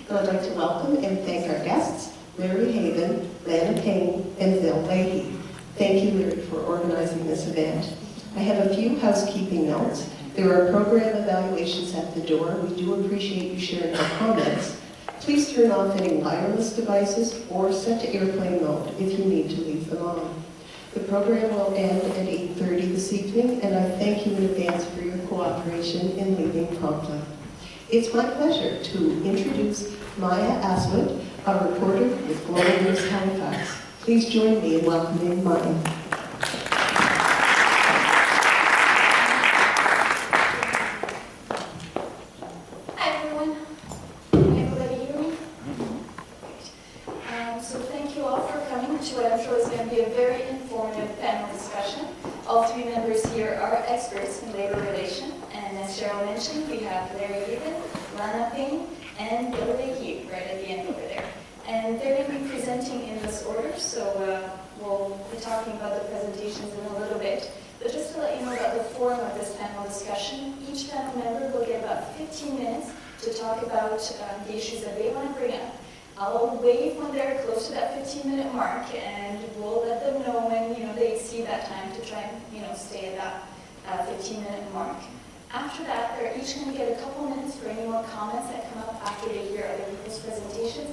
and I'd like to welcome and thank our guests, Larry Haven, Lana Payne, and Bill Leahy. Thank you, Larry, for organizing this event. I have a few housekeeping notes. There are program evaluations at the door. We do appreciate you sharing your comments. Please turn off any wireless devices or set to airplane mode if you need to leave them on. The program will end at 8:30 this evening, and I thank you in advance for your cooperation in leaving promptly. It's my pleasure to introduce Maya Aswood, a reporter with Global News Halifax. Please join me in welcoming Maya. Hi everyone. Can everybody hear me? So thank you all for coming to what I'm sure is going to be a very informative panel discussion. All three members here are experts in labor relation, and as Cheryl mentioned, we have Larry Haven, Lana Payne, and Bill Leahy right at the end over there. And they're going to be presenting in this order, so we'll be talking about the presentations in a little bit. But just to let you know about the form of this panel discussion, each panel member will get about 15 minutes to talk about the issues that they want to bring up. I'll wave when they're close to that 15-minute mark, and we'll let them know when they exceed that time to try and stay at that 15-minute mark. After that, they're each going to get a couple minutes for any more comments that come up after they hear other people's presentations,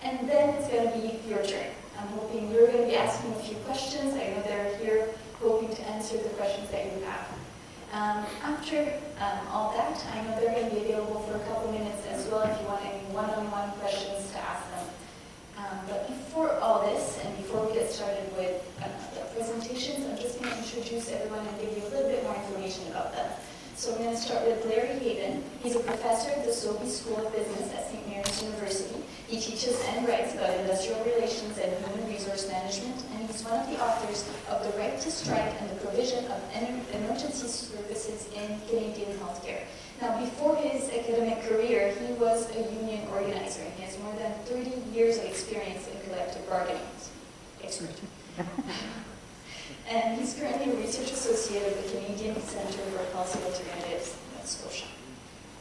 and then it's going to be your turn. I'm hoping you're going to be asking a few questions. I know they're here hoping to answer the questions that you have. After all that, I know they're going to be available for a couple minutes as well if you want any one-on-one questions to ask them. But before all this, and before we get started with the presentations, I'm just going to introduce everyone and give you a little bit more information about them. So I'm going to start with Larry Haven. He's a professor at the Sobey School of Business at St. Mary's University. He teaches and writes about industrial relations and human resource management, and he's one of the authors of The Right to Strike and the Provision of Emergency Services in Canadian Healthcare. Now, before his academic career, he was a union organizer, and he has more than 30 years of experience in collective bargaining. Expert. And he's currently a research associate of the Canadian Centre for Policy Alternatives in Nova Scotia.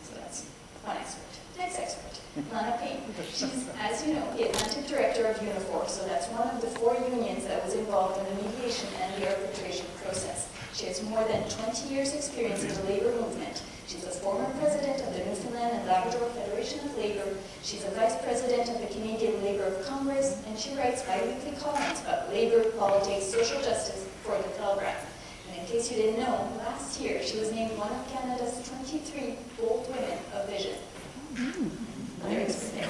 So that's one expert. Next expert, Lana Payne. She's, as you know, the Atlantic Director of Unifor, so that's one of the 4 unions that was involved in the mediation and the arbitration process. She has more than 20 years' experience in the labor movement. She's a former president of the Newfoundland and Labrador Federation of Labor. She's a vice president of the Canadian Labor of Congress, and she writes bi-weekly columns about labor, politics, social justice for the Telegraph. And in case you didn't know, last year she was named one of Canada's 23 Bold Women of Vision. There is there.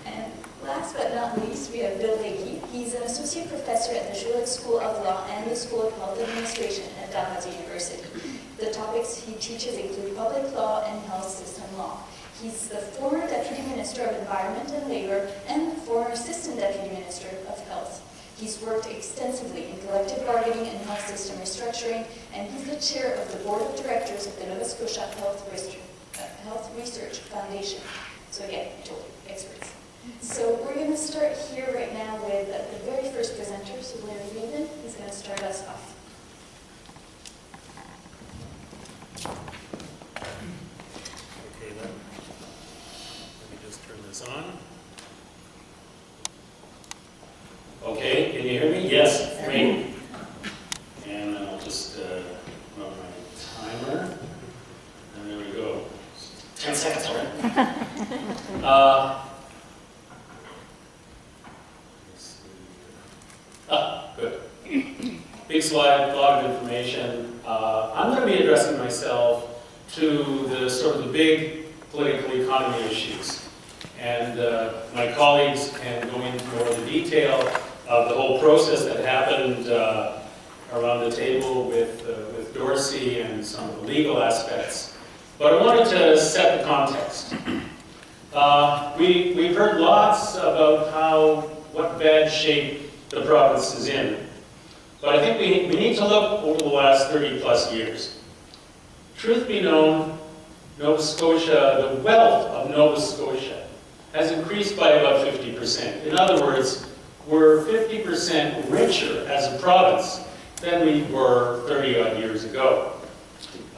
And last but not least, we have Bill Leahy. He's an associate professor at the Schulich School of Law and the School of Health Administration at Dalhousie University. The topics he teaches include public law and health system law. He's the former Deputy Minister of Environment and Labor and the former Assistant Deputy Minister of Health. He's worked extensively in collective bargaining and health system restructuring, and he's the chair of the board of directors of the Nova Scotia Health Research Foundation. So again, totally experts. So we're going to start here right now with the very first presenter, so Larry Haven. He's going to start us off. Okay then, let me just turn this on. Okay, can you hear me? Yes, great. And I'll just run my timer. And there we go. 10 seconds already. Good. Big slide, a lot of information. I'm going to be addressing myself to the sort of the big political economy issues. And my colleagues can go into more of the detail of the whole process that happened around the table with Dorsey and some of the legal aspects. But I wanted to set the context. We've heard lots about what bad shape the province is in. But I think we need to look over the last 30 plus years. Truth be known, Nova Scotia, the wealth of Nova Scotia has increased by about 50%. In other words, we're 50% richer as a province than we were 30 odd years ago.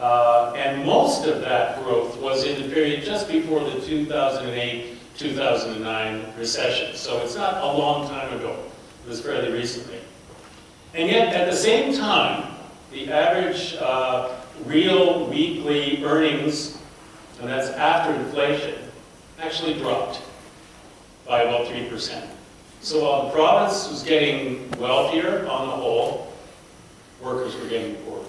And most of that growth was in the period just before the 2008-2009 recession. So it's not a long time ago. It was fairly recently. And yet, at the same time, the average real weekly earnings, and that's after inflation, actually dropped by about 3%. So while the province was getting wealthier on the whole, workers were getting poorer.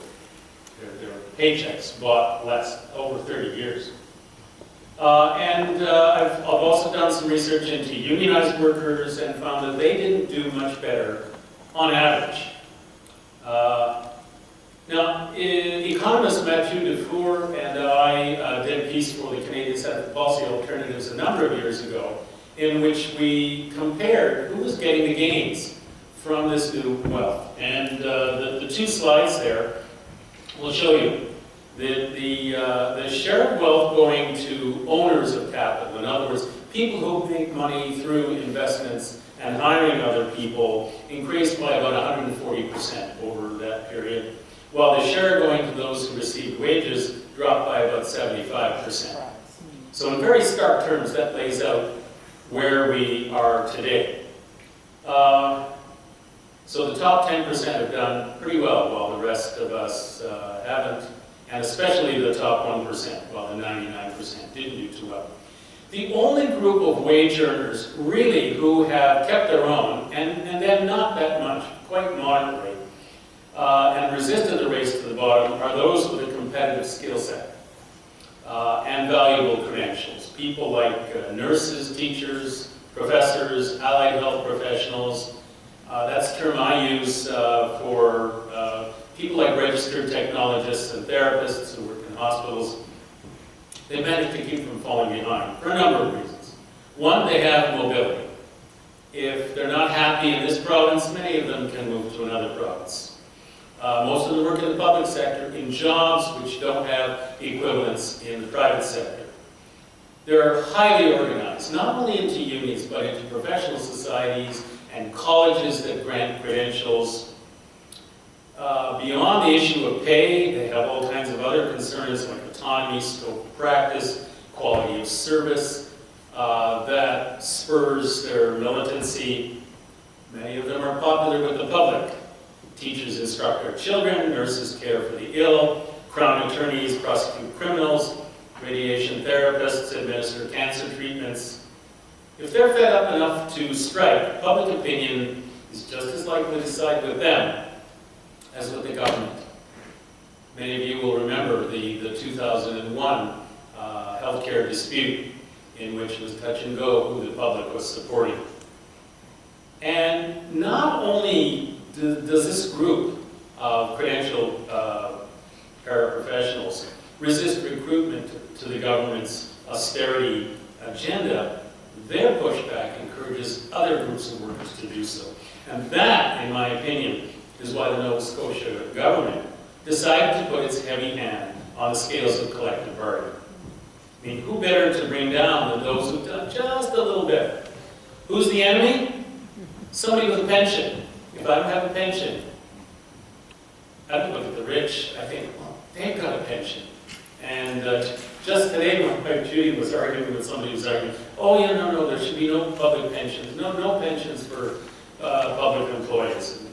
Their paychecks bought less over 30 years. I've also done some research into unionized workers and found that they didn't do much better on average. Now, economist Mathieu Dufour and I did a piece for the Canadian Centre for Policy Alternatives a number of years ago, in which we compared who was getting the gains from this new wealth. And the two slides there will show you that the share of wealth going to owners of capital, in other words, people who make money through investments and hiring other people, increased by about 140% over that period, while the share going to those who received wages dropped by about 75%. So in very stark terms, that lays out where we are today. So the top 10% have done pretty well, while the rest of us haven't, and especially the top 1%, while the 99% didn't do too well. The only group of wage earners, really, who have kept their own, and then not that much, quite moderately, and resisted the race to the bottom, are those with a competitive skill set and valuable credentials. People like nurses, teachers, professors, allied health professionals. That's a term I use for people like registered technologists and therapists who work in hospitals. They manage to keep from falling behind for a number of reasons. One, they have mobility. If they're not happy in this province, many of them can move to another province. Most of them work in the public sector in jobs which don't have equivalents in the private sector. They're highly organized, not only into unions, but into professional societies and colleges that grant credentials. Beyond the issue of pay, they have all kinds of other concerns like autonomy, scope of practice, quality of service, that spurs their militancy. Many of them are popular with the public. Teachers instruct their children, nurses care for the ill, crown attorneys prosecute criminals, radiation therapists administer cancer treatments. If they're fed up enough to strike, public opinion is just as likely to side with them as with the government. Many of you will remember the 2001 healthcare dispute, in which it was touch and go who the public was supporting. And not only does this group of credentialed paraprofessionals resist recruitment to the government's austerity agenda, their pushback encourages other groups of workers to do so. And that, in my opinion, is why the Nova Scotia government decided to put its heavy hand on the scales of collective bargaining. I mean, who better to bring down than those who've done just a little bit? Who's the enemy? Somebody with a pension. If I don't have a pension, I don't look at the rich, I think, well, they've got a pension. And just today, my wife Judy was arguing with somebody who's arguing, oh yeah, no, there should be no public pensions, no pensions for public employees.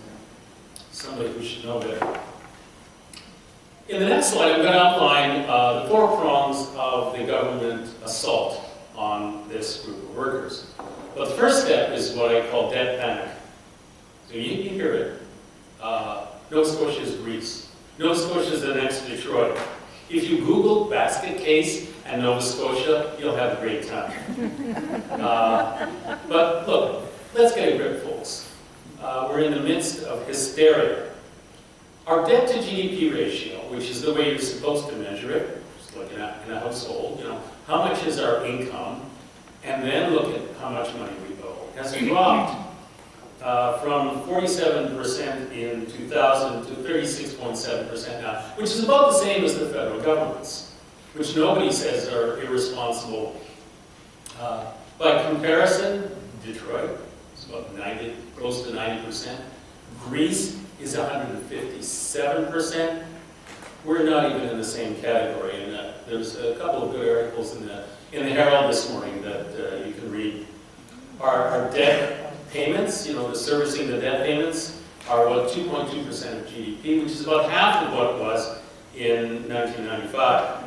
Somebody who should know better. In the next slide, I'm going to outline the four prongs of the government assault on this group of workers. But the first step is what I call debt panic. So you can hear it. Nova Scotia is Greece. Nova Scotia is the next Detroit. If you Google basket case and Nova Scotia, you'll have a great time. But look, let's get a grip, folks. We're in the midst of hysteria. Our debt to GDP ratio, which is the way you're supposed to measure it, just like in a household, how much is our income, and then look at how much money we owe, has dropped from 47% in 2000 to 36.7% now, which is about the same as the federal government's, which nobody says are irresponsible. By comparison, Detroit is about close to 90%. Greece is 157%. we're not even in the same category. And there's a couple of good articles in the Herald this morning that you can read. Our debt payments, the servicing the debt payments, are about 2.2% of GDP, which is about half of what it was in 1995.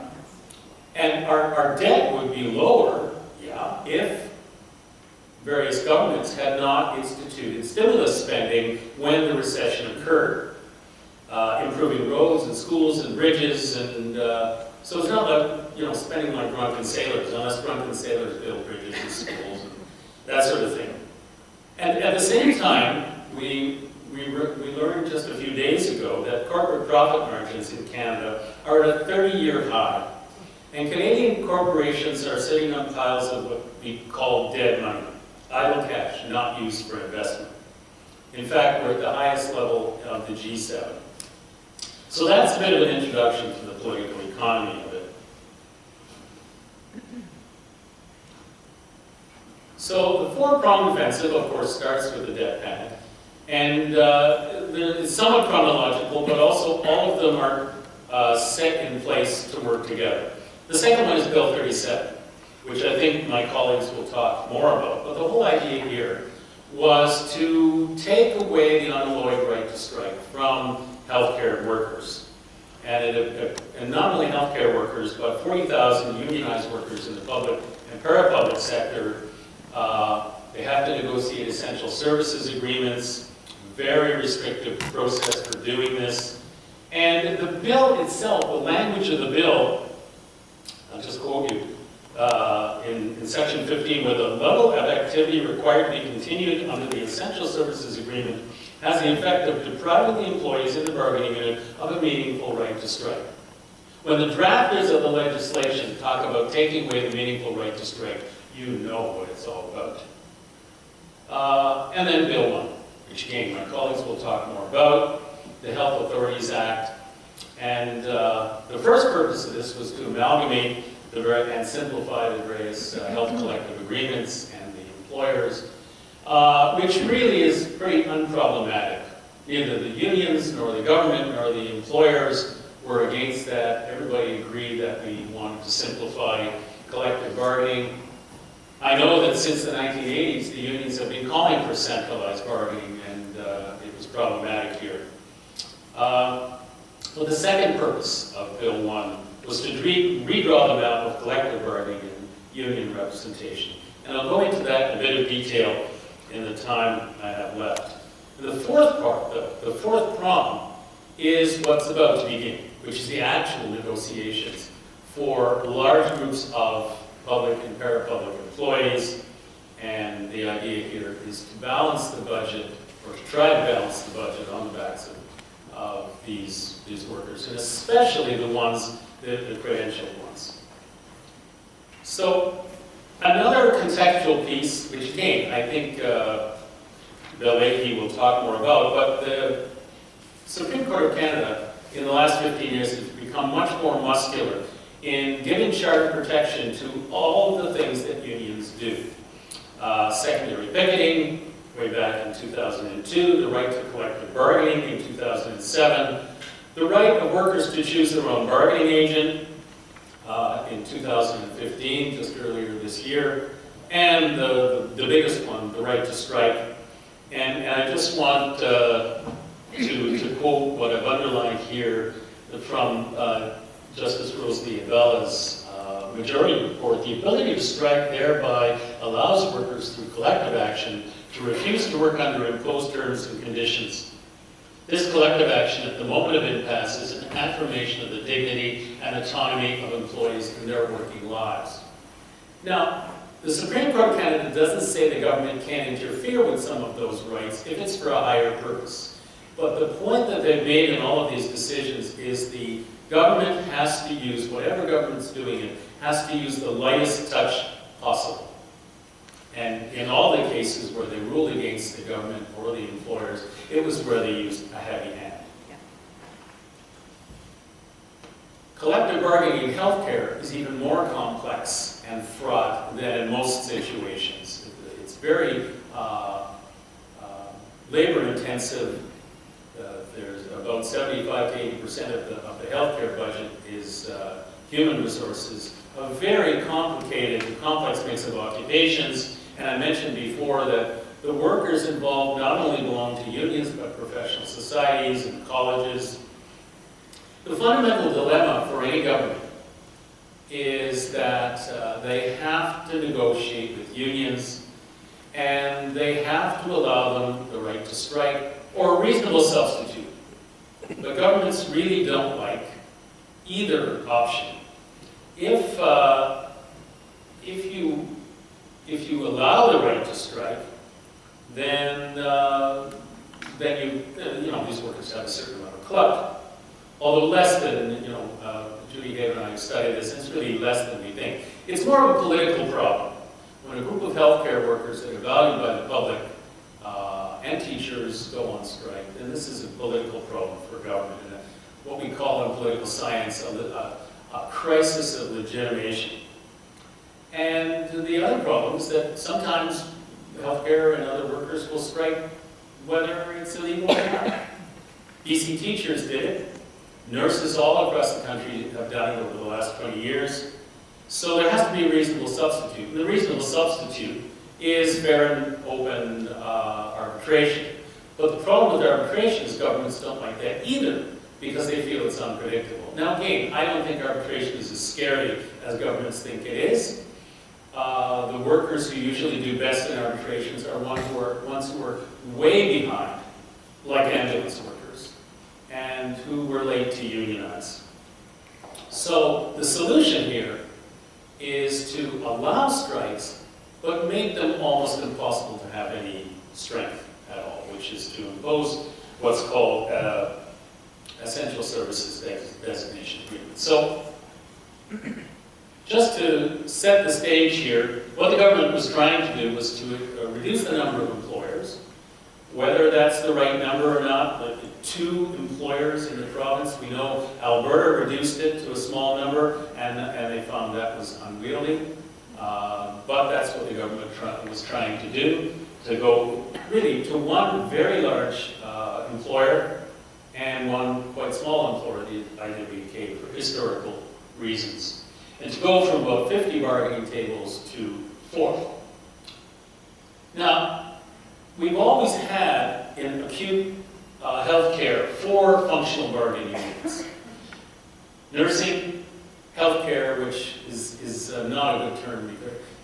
And our debt would be lower, if various governments had not instituted stimulus spending when the recession occurred. Improving roads and schools and bridges, and so it's not like, spending like drunken sailors, unless drunken sailors build bridges and schools and that sort of thing. And at the same time, we learned just a few days ago that corporate profit margins in Canada are at a 30-year high. And Canadian corporations are sitting on piles of what we call dead money, idle cash, not used for investment. In fact, we're at the highest level of the G7. So that's a bit of an introduction to the political economy of it. So the four-pronged offensive, of course, starts with the debt panic. And it's somewhat chronological, but also all of them are set in place to work together. The second one is Bill 37, which I think my colleagues will talk more about. But the whole idea here was to take away the unalloyed right to strike from healthcare workers. And not only healthcare workers, but 40,000 unionized workers in the public and parapublic sector. They have to negotiate essential services agreements, very restrictive process for doing this. And the bill itself, the language of the bill, I'll just quote you, in section 15, where the level of activity required to be continued under the essential services agreement has the effect of depriving the employees in the bargaining unit of a meaningful right to strike. When the drafters of the legislation talk about taking away the meaningful right to strike, you know what it's all about. And then Bill 1, which again, my colleagues will talk more about, the Health Authorities Act. And the first purpose of this was to amalgamate and simplify the various health collective agreements and the employers, which really is pretty unproblematic. Neither the unions, nor the government, nor the employers were against that. Everybody agreed that we wanted to simplify collective bargaining. I know that since the 1980s, the unions have been calling for centralized bargaining, and it was problematic here. So the second purpose of Bill 1 was to redraw the map of collective bargaining and union representation. And I'll go into that in a bit of detail in the time I have left. And the fourth part, the fourth prong, is what's about to begin, which is the actual negotiations for large groups of public and parapublic employees. And the idea here is to balance the budget, or to try to balance the budget on the backs of these workers, and especially the ones, the credentialed ones. So another contextual piece, which again, I think Bill Leahy will talk more about, but the Supreme Court of Canada in the last 15 years has become much more muscular in giving charter protection to all of the things that unions do. Secondary picketing, way back in 2002, the right to collective bargaining in 2007, the right of workers to choose their own bargaining agent in 2015, just earlier this year, and the biggest one, the right to strike. And I just want to quote what I've underlined here from Justice Rosalie Avella's majority report. The ability to strike thereby allows workers through collective action to refuse to work under imposed terms and conditions. This collective action at the moment of impasse is an affirmation of the dignity and autonomy of employees in their working lives. Now, the Supreme Court of Canada doesn't say the government can't interfere with some of those rights if it's for a higher purpose. But the point that they've made in all of these decisions is the government has to use, whatever government's doing it, has to use the lightest touch possible. And in all the cases where they ruled against the government or the employers, it was where they used a heavy hand. Collective bargaining in healthcare is even more complex and fraught than in most situations. It's very labor intensive. There's about about 75 to 80% of the healthcare budget is human resources, a very complicated and complex mix of occupations. And I mentioned before that the workers involved not only belong to unions, but professional societies and colleges. The fundamental dilemma for any government is that they have to negotiate with unions, and they have to allow them the right to strike or a reasonable substitute. But governments really don't like either option. If you allow the right to strike, then these workers have a certain amount of clout. Although less than, Judy Dave and I studied this, it's really less than we think. It's more of a political problem. When a group of healthcare workers that are valued by the public and teachers go on strike, then this is a political problem for government, and what we call in political science a crisis of legitimation. And the other problem is that sometimes healthcare and other workers will strike whether it's illegal or not. BC teachers did it. Nurses all across the country have done it over the last 20 years. So there has to be a reasonable substitute. And the reasonable substitute is fair and open arbitration. But the problem with arbitration is governments don't like that either, because they feel it's unpredictable. Now again, I don't think arbitration is as scary as governments think it is. The workers who usually do best in arbitrations are ones who are way behind, like ambulance workers, and who were late to unionize. So the solution here is to allow strikes, but make them almost impossible to have any strength at all, which is to impose what's called essential services designation agreement. So, just to set the stage here, what the government was trying to do was to reduce the number of employers. Whether that's the right number or not, like 2 employers in the province, we know Alberta reduced it to a small number, and they found that was unwieldy. But that's what the government was trying to do, to go really to one very large employer and one quite small employer, the IWK, for historical reasons. And to go from about 50 bargaining tables to 4. Now, we've always had in acute healthcare 4 functional bargaining units. Nursing, healthcare, which is not a good term,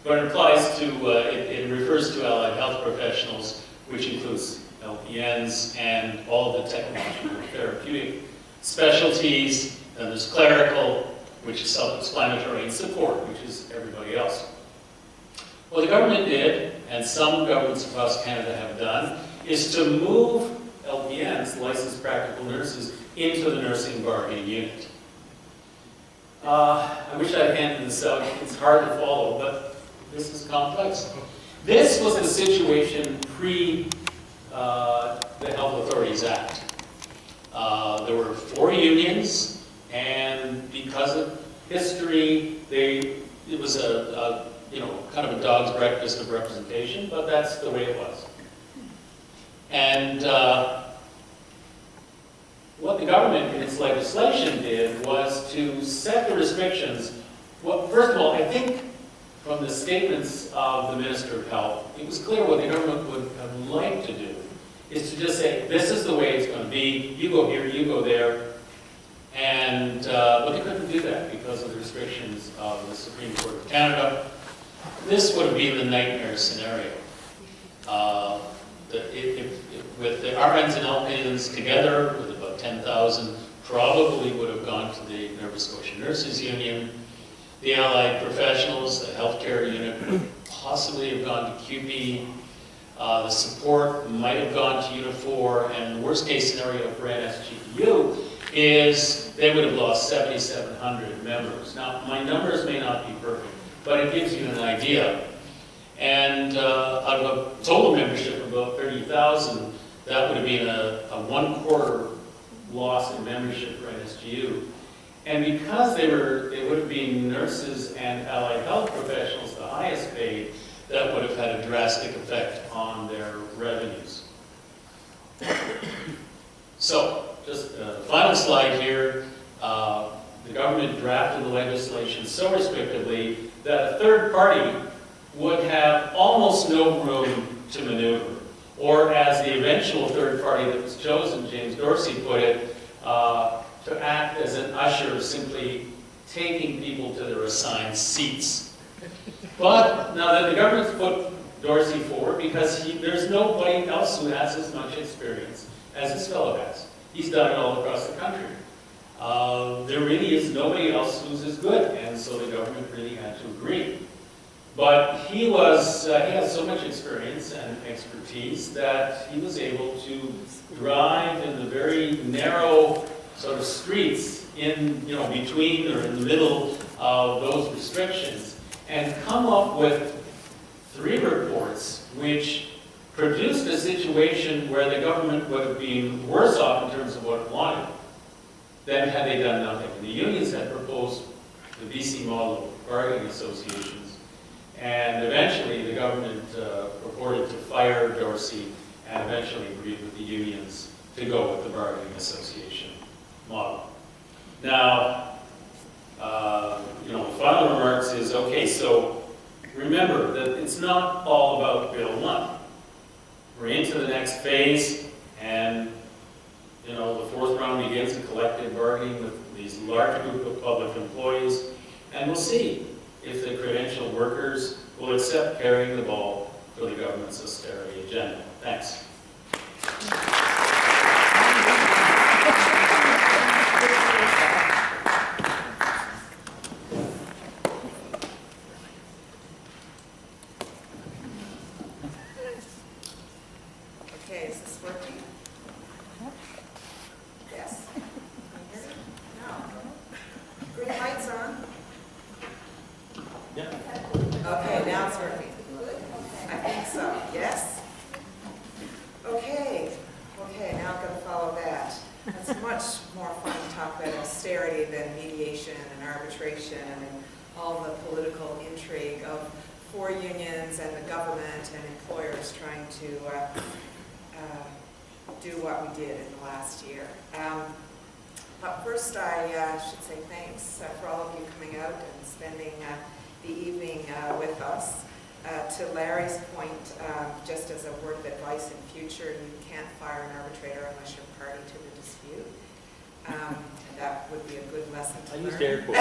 but it applies to, it refers to allied health professionals, which includes LPNs and all the technological therapeutic specialties. And there's clerical, which is self-explanatory, and support, which is everybody else. What the government did, and some governments across Canada have done, is to move LPNs, licensed practical nurses, into the nursing bargaining unit. I wish I'd handed this out. It's hard to follow, but this is complex. This was the situation pre the Health Authorities Act. There were 4 unions, and because of history, it was a kind of a dog's breakfast of representation, but that's the way it was. And what the government in its legislation did was to set the restrictions. Well, first of all, I think from the statements of the Minister of Health, it was clear what the government would have liked to do is to just say, this is the way it's going to be, you go here, you go there. And but they couldn't do that because of the restrictions of the Supreme Court of Canada. This would have been the nightmare scenario. With the RNs and LPNs together, with about 10,000, probably would have gone to the Nova Scotia Nurses Union. The allied professionals, the healthcare unit, would possibly have gone to QP. The support might have gone to Unifor, and the worst case scenario for NSGU is they would have lost 7,700 members. Now, my numbers may not be perfect, but it gives you an idea. And out of a total membership of about 30,000, that would have been a 1/4 loss in membership for NSGU. And because they would have been nurses and allied health professionals, the highest paid, that would have had a drastic effect on their revenues. So, just the final slide here. The government drafted the legislation so restrictively that a third party would have almost no room to maneuver. Or as the eventual third party that was chosen, James Dorsey, put it, to act as an usher, simply taking people to their assigned seats. But now that the government's put Dorsey forward, because there's nobody else who has as much experience as this fellow has. He's done it all across the country. There really is nobody else who's as good, and so the government really had to agree. But he had so much experience and expertise that he was able to drive in the very narrow sort of streets in, between or in the middle of those restrictions and come up with 3 reports which produced a situation where the government would have been worse off in terms of what it wanted than had they done nothing. The unions had proposed the BC model of bargaining associations, and eventually the government purported to fire Dorsey and eventually agreed with the unions to go with the bargaining association model. Now, final remarks is, okay, so remember that it's not all about Bill 1. We're into the next phase, and the 4th round begins in collective bargaining with these large group of public employees, and we'll see if the credentialed workers will accept carrying the ball for the government's austerity agenda. Thanks. Okay, is this working? Yes. No. Green lights on? Yeah. Okay, now it's working. I think so, yes? Okay, now I'm going to follow that. It's much more fun to talk about austerity than mediation and arbitration and all the political intrigue of 4 unions and the government and employers trying to do what we did in the last year. But first I should say thanks for all of you coming out and spending the evening with us. To Larry's point, just as a word of advice in future, you can't fire an arbitrator unless you're party to the dispute. And that would be a good lesson to learn. I used air quotes.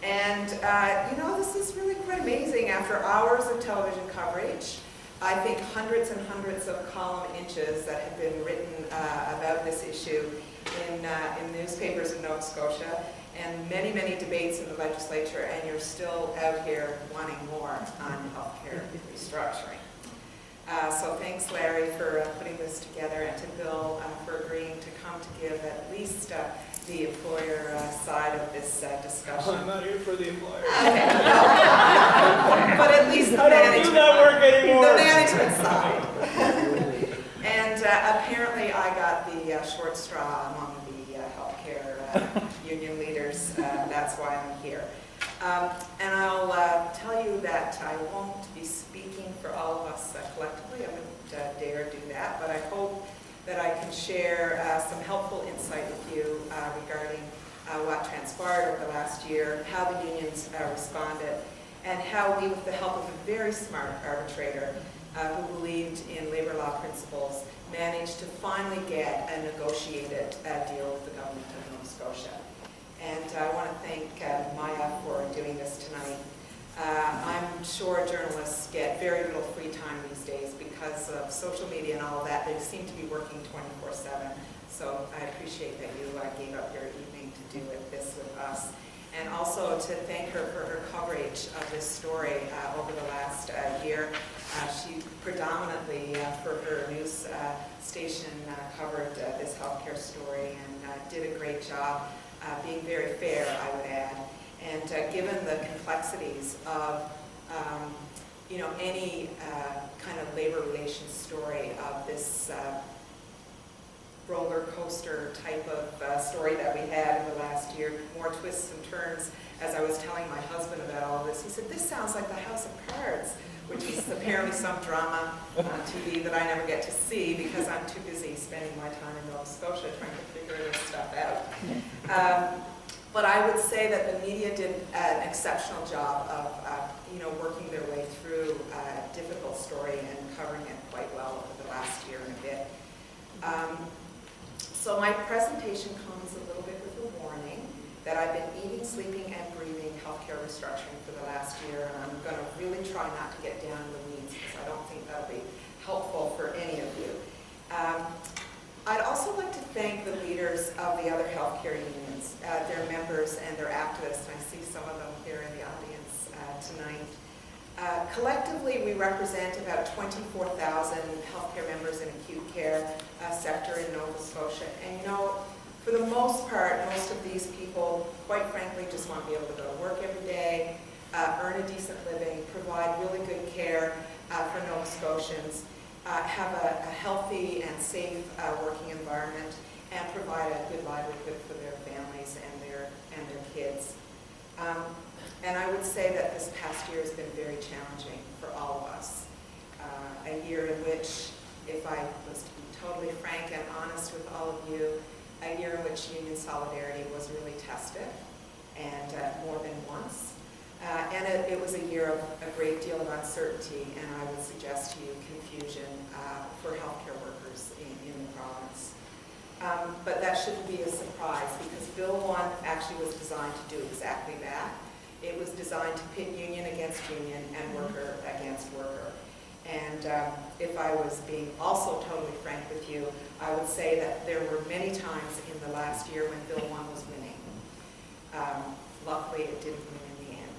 And this is really quite amazing. After hours of television coverage, I think hundreds and hundreds of column inches that have been written about this issue in newspapers in Nova Scotia, and many, many debates in the legislature, and you're still out here wanting more on healthcare restructuring. So thanks, Larry, for putting this together, and to Bill for agreeing to come to give at least the employer side of this discussion. I'm not here for the employer. Okay, no. But at least the management. Do that work anymore. The management side. And apparently I got the short straw among the healthcare union leaders. That's why I'm here. And I'll tell you that I won't be speaking for all of us collectively. I wouldn't dare do that, but I hope that I can share some helpful insight with you regarding what transpired over the last year, how the unions responded, and how we, with the help of a very smart arbitrator who believed in labor law principles, managed to finally get a negotiated deal with the government of Nova Scotia. And I want to thank Maya for doing this tonight. I'm sure journalists get very little free time these days because of social media and all of that. They seem to be working 24/7. So I appreciate that you gave up your evening to do this with us. And also to thank her for her coverage of this story over the last year. She predominantly, for her news station, covered this healthcare story and did a great job, being very fair, I would add. And given the complexities of any kind of labor relations story of this roller coaster type of story that we had in the last year, more twists and turns. As I was telling my husband about all of this, he said, this sounds like the House of Cards, which is apparently some drama on TV that I never get to see because I'm too busy spending my time in Nova Scotia trying to figure this stuff out. But I would say that the media did an exceptional job of working their way through a difficult story and covering it quite well over the last year and a bit. So my presentation comes a little bit with a warning that I've been eating, sleeping, and breathing healthcare restructuring for the last year, and I'm going to really try not to get down in the weeds because I don't think that'll be helpful for any of you. I'd also like to thank the leaders of the other healthcare unions, their members and their activists. I see some of them here in the audience tonight. Collectively, we represent about 24,000 healthcare members in acute care sector in Nova Scotia. And for the most part, most of these people, quite frankly, just want to be able to go to work every day, earn a decent living, provide really good care for Nova Scotians, have a healthy and safe working environment, and provide a good livelihood for their families and their kids. And I would say that this past year has been very challenging for all of us. A year in which, if I was to be totally frank and honest with all of you, a year in which union solidarity was really tested, and more than once. And it was a year of a great deal of uncertainty, and I would suggest to you confusion for healthcare workers in the province. But that shouldn't be a surprise because Bill 1 actually was designed to do exactly that. It was designed to pit union against union and worker against worker. And if I was being also totally frank with you, I would say that there were many times in the last year when Bill 1 was winning. Luckily, it didn't win in the end.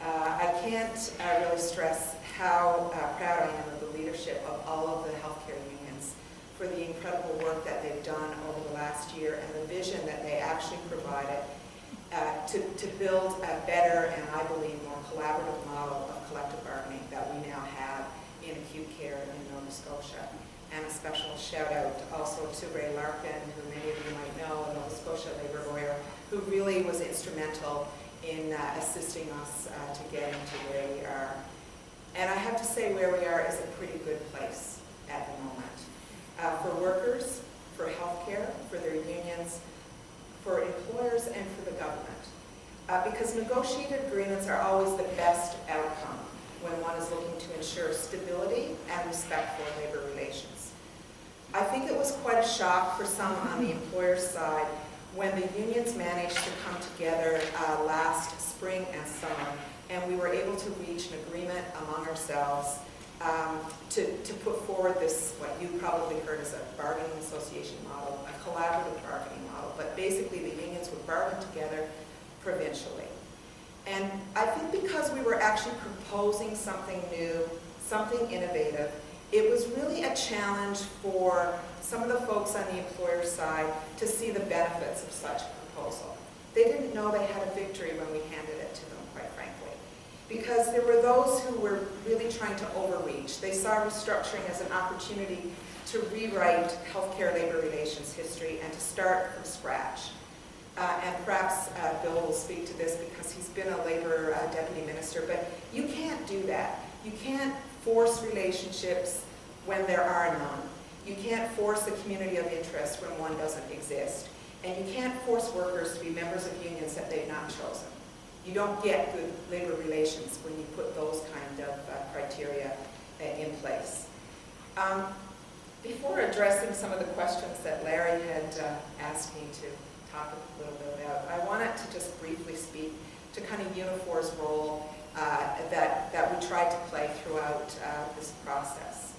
I can't really stress how proud I am of the leadership of all of the healthcare unions for the incredible work that they've done over the last year and the vision that they actually provided to build a better and, I believe, more collaborative model of collective bargaining that we now have in acute care in Nova Scotia. And a special shout out also to Ray Larkin, who many of you might know, a Nova Scotia labor lawyer, who really was instrumental in assisting us to get into where we are. And I have to say where we are is a pretty good place at the moment. For workers, for healthcare, for their unions, for employers, and for the government. Because negotiated agreements are always the best outcome when one is looking to ensure stability and respect for labor relations. I think it was quite a shock for some on the employer side when the unions managed to come together last spring and summer, and we were able to reach an agreement among ourselves to put forward this, what you probably heard as a bargaining association model, a collaborative bargaining model, but basically the unions would bargain together provincially. And I think because we were actually proposing something new, something innovative, it was really a challenge for some of the folks on the employer side to see the benefits of such a proposal. They didn't know they had a victory when we handed it to them, quite frankly. Because there were those who were really trying to overreach. They saw restructuring as an opportunity to rewrite healthcare labor relations history and to start from scratch. And perhaps Bill will speak to this because he's been a labor deputy minister, but you can't do that. You can't force relationships when there are none. You can't force a community of interest when one doesn't exist. And you can't force workers to be members of unions that they've not chosen. You don't get good labor relations when you put those kind of criteria in place. Before addressing some of the questions that Larry had asked me to talk a little bit about, I wanted to just briefly speak to kind of Unifor's role that we tried to play throughout this process.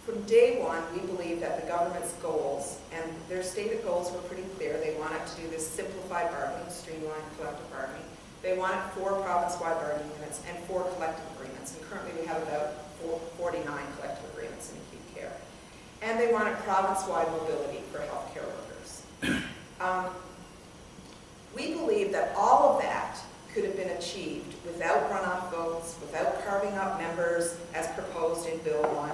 From day one, we believed that the government's goals, and their stated goals were pretty clear. They wanted to do this simplified bargaining, streamlined collective bargaining. They wanted 4 province-wide bargaining units and 4 collective agreements, and currently we have about 49 collective agreements in acute care. And they wanted province-wide mobility for healthcare workers. We believe that all of that could have been achieved without runoff votes, without carving up members as proposed in Bill 1,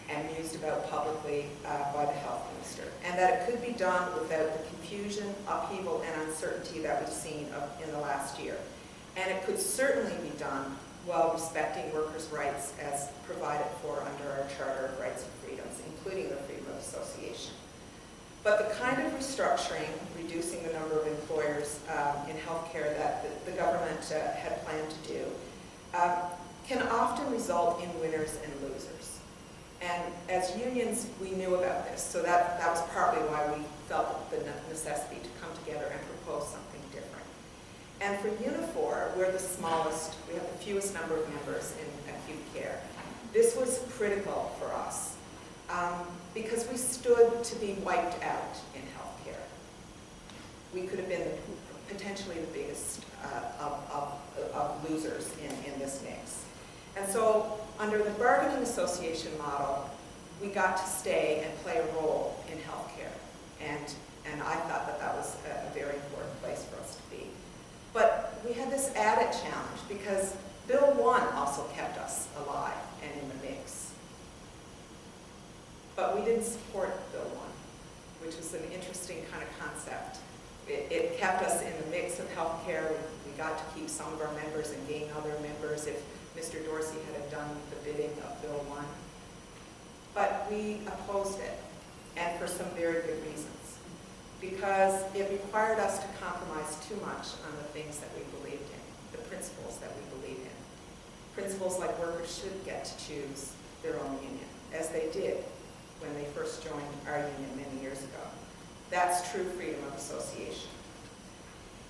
and mused about publicly by the health minister, and that it could be done without the confusion, upheaval, and uncertainty that we've seen in the last year. And it could certainly be done while respecting workers' rights as provided for under our Charter of Rights and Freedoms, including the freedom of association. But the kind of restructuring, reducing the number of employers in healthcare that the government had planned to do, can often result in winners and losers. And as unions, we knew about this, so that was partly why we felt the necessity to come together and propose something different. And for Unifor, we're the smallest, we have the fewest number of members in acute care. This was critical for us because we stood to be wiped out in healthcare. We could have been potentially the biggest of losers in this mix. And so under the bargaining association model, we got to stay and play a role in healthcare. And I thought that was a very important place for us to be. But we had this added challenge because Bill 1 also kept us alive and in the mix. But we didn't support Bill 1, which was an interesting kind of concept. It kept us in the mix of healthcare. We got to keep some of our members and gain other members if Mr. Dorsey had done the bidding of Bill 1. But we opposed it, and for some very good reasons. Because it required us to compromise too much on the things that we believed in, the principles that we believe in. Principles like workers should get to choose their own union, as they did when they first joined our union many years ago. That's true freedom of association.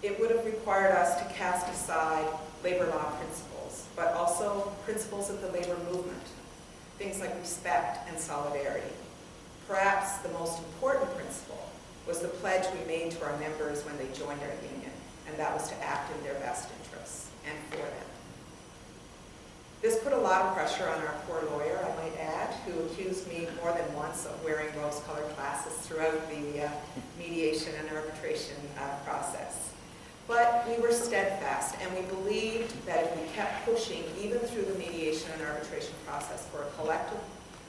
It would have required us to cast aside labor law principles, but also principles of the labor movement, things like respect and solidarity. Perhaps the most important principle was the pledge we made to our members when they joined our union, and that was to act in their best interests and for them. This put a lot of pressure on our poor lawyer, I might add, who accused me more than once of wearing rose-colored glasses throughout the mediation and arbitration process. But we were steadfast, and we believed that if we kept pushing, even through the mediation and arbitration process, for a collective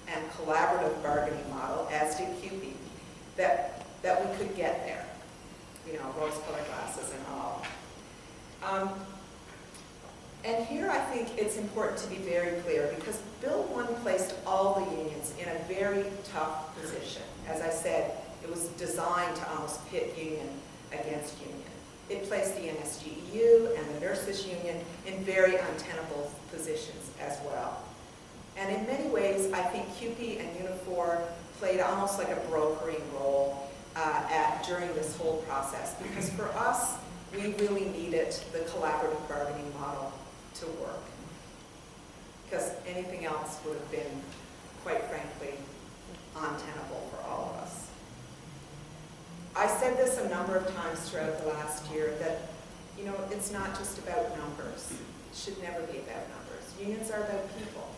and collaborative bargaining model, as did QP, that we could get there, rose-colored glasses and all. And here I think it's important to be very clear, because Bill 1 placed all the unions in a very tough position. As I said, it was designed to almost pit union against union. It placed the NSGEU and the nurses union in very untenable positions as well. And in many ways, I think QP and Unifor played almost like a brokering role during this whole process, because for us, we really needed the collaborative bargaining model to work, because anything else would have been, quite frankly, untenable for all of us. I said this a number of times throughout the last year that, it's not just about numbers. It should never be about numbers. Unions are about people.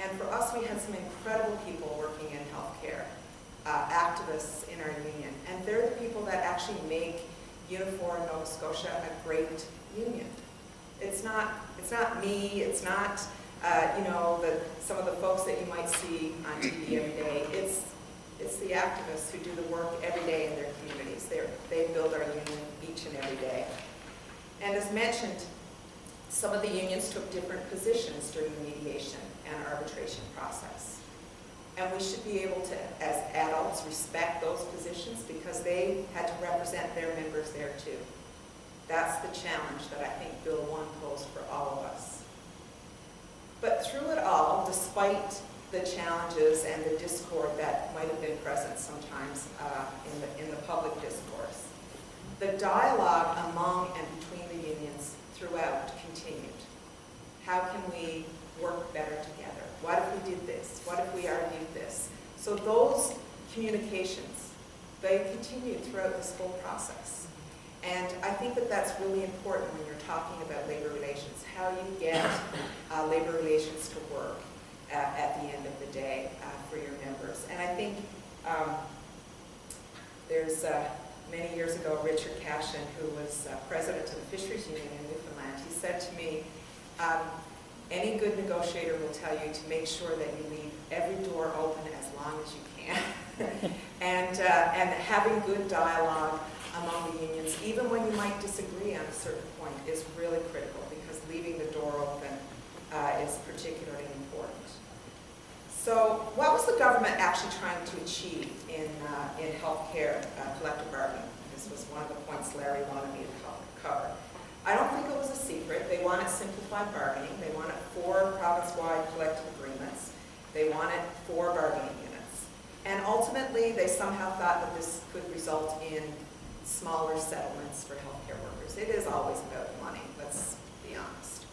And for us, we had some incredible people working in healthcare, activists in our union, and they're the people that actually make Unifor in Nova Scotia a great union. It's not me, it's not some of the folks that you might see on TV every day. It's the activists who do the work every day in their communities. They build our union each and every day. And as mentioned, some of the unions took different positions during the mediation and arbitration process. And we should be able to, as adults, respect those positions, because they had to represent their members there too. That's the challenge that I think Bill 1 posed for all of us. But through it all, despite the challenges and the discord that might have been present sometimes in the public discourse, the dialogue among and between the unions throughout continued. How can we work better together? What if we did this? What if we argued this? So those communications, they continued throughout this whole process. And I think that that's really important when you're talking about labor relations, how you get labor relations to work at the end of the day for your members. And I think there's many years ago, Richard Cashin, who was president of the Fisheries Union in Newfoundland, he said to me, Any good negotiator will tell you to make sure that you leave every door open as long as you can. and having good dialogue among the unions, even when you might disagree on a certain point, is really critical, because leaving the door open is particularly important. So what was the government actually trying to achieve in healthcare collective bargaining? This was one of the points Larry wanted me to cover. I don't think it was a secret. They wanted simplified bargaining. They wanted 4 province-wide collective agreements. They wanted 4 bargaining units. And ultimately, they somehow thought that this could result in smaller settlements for healthcare workers. It is always about money, let's be honest.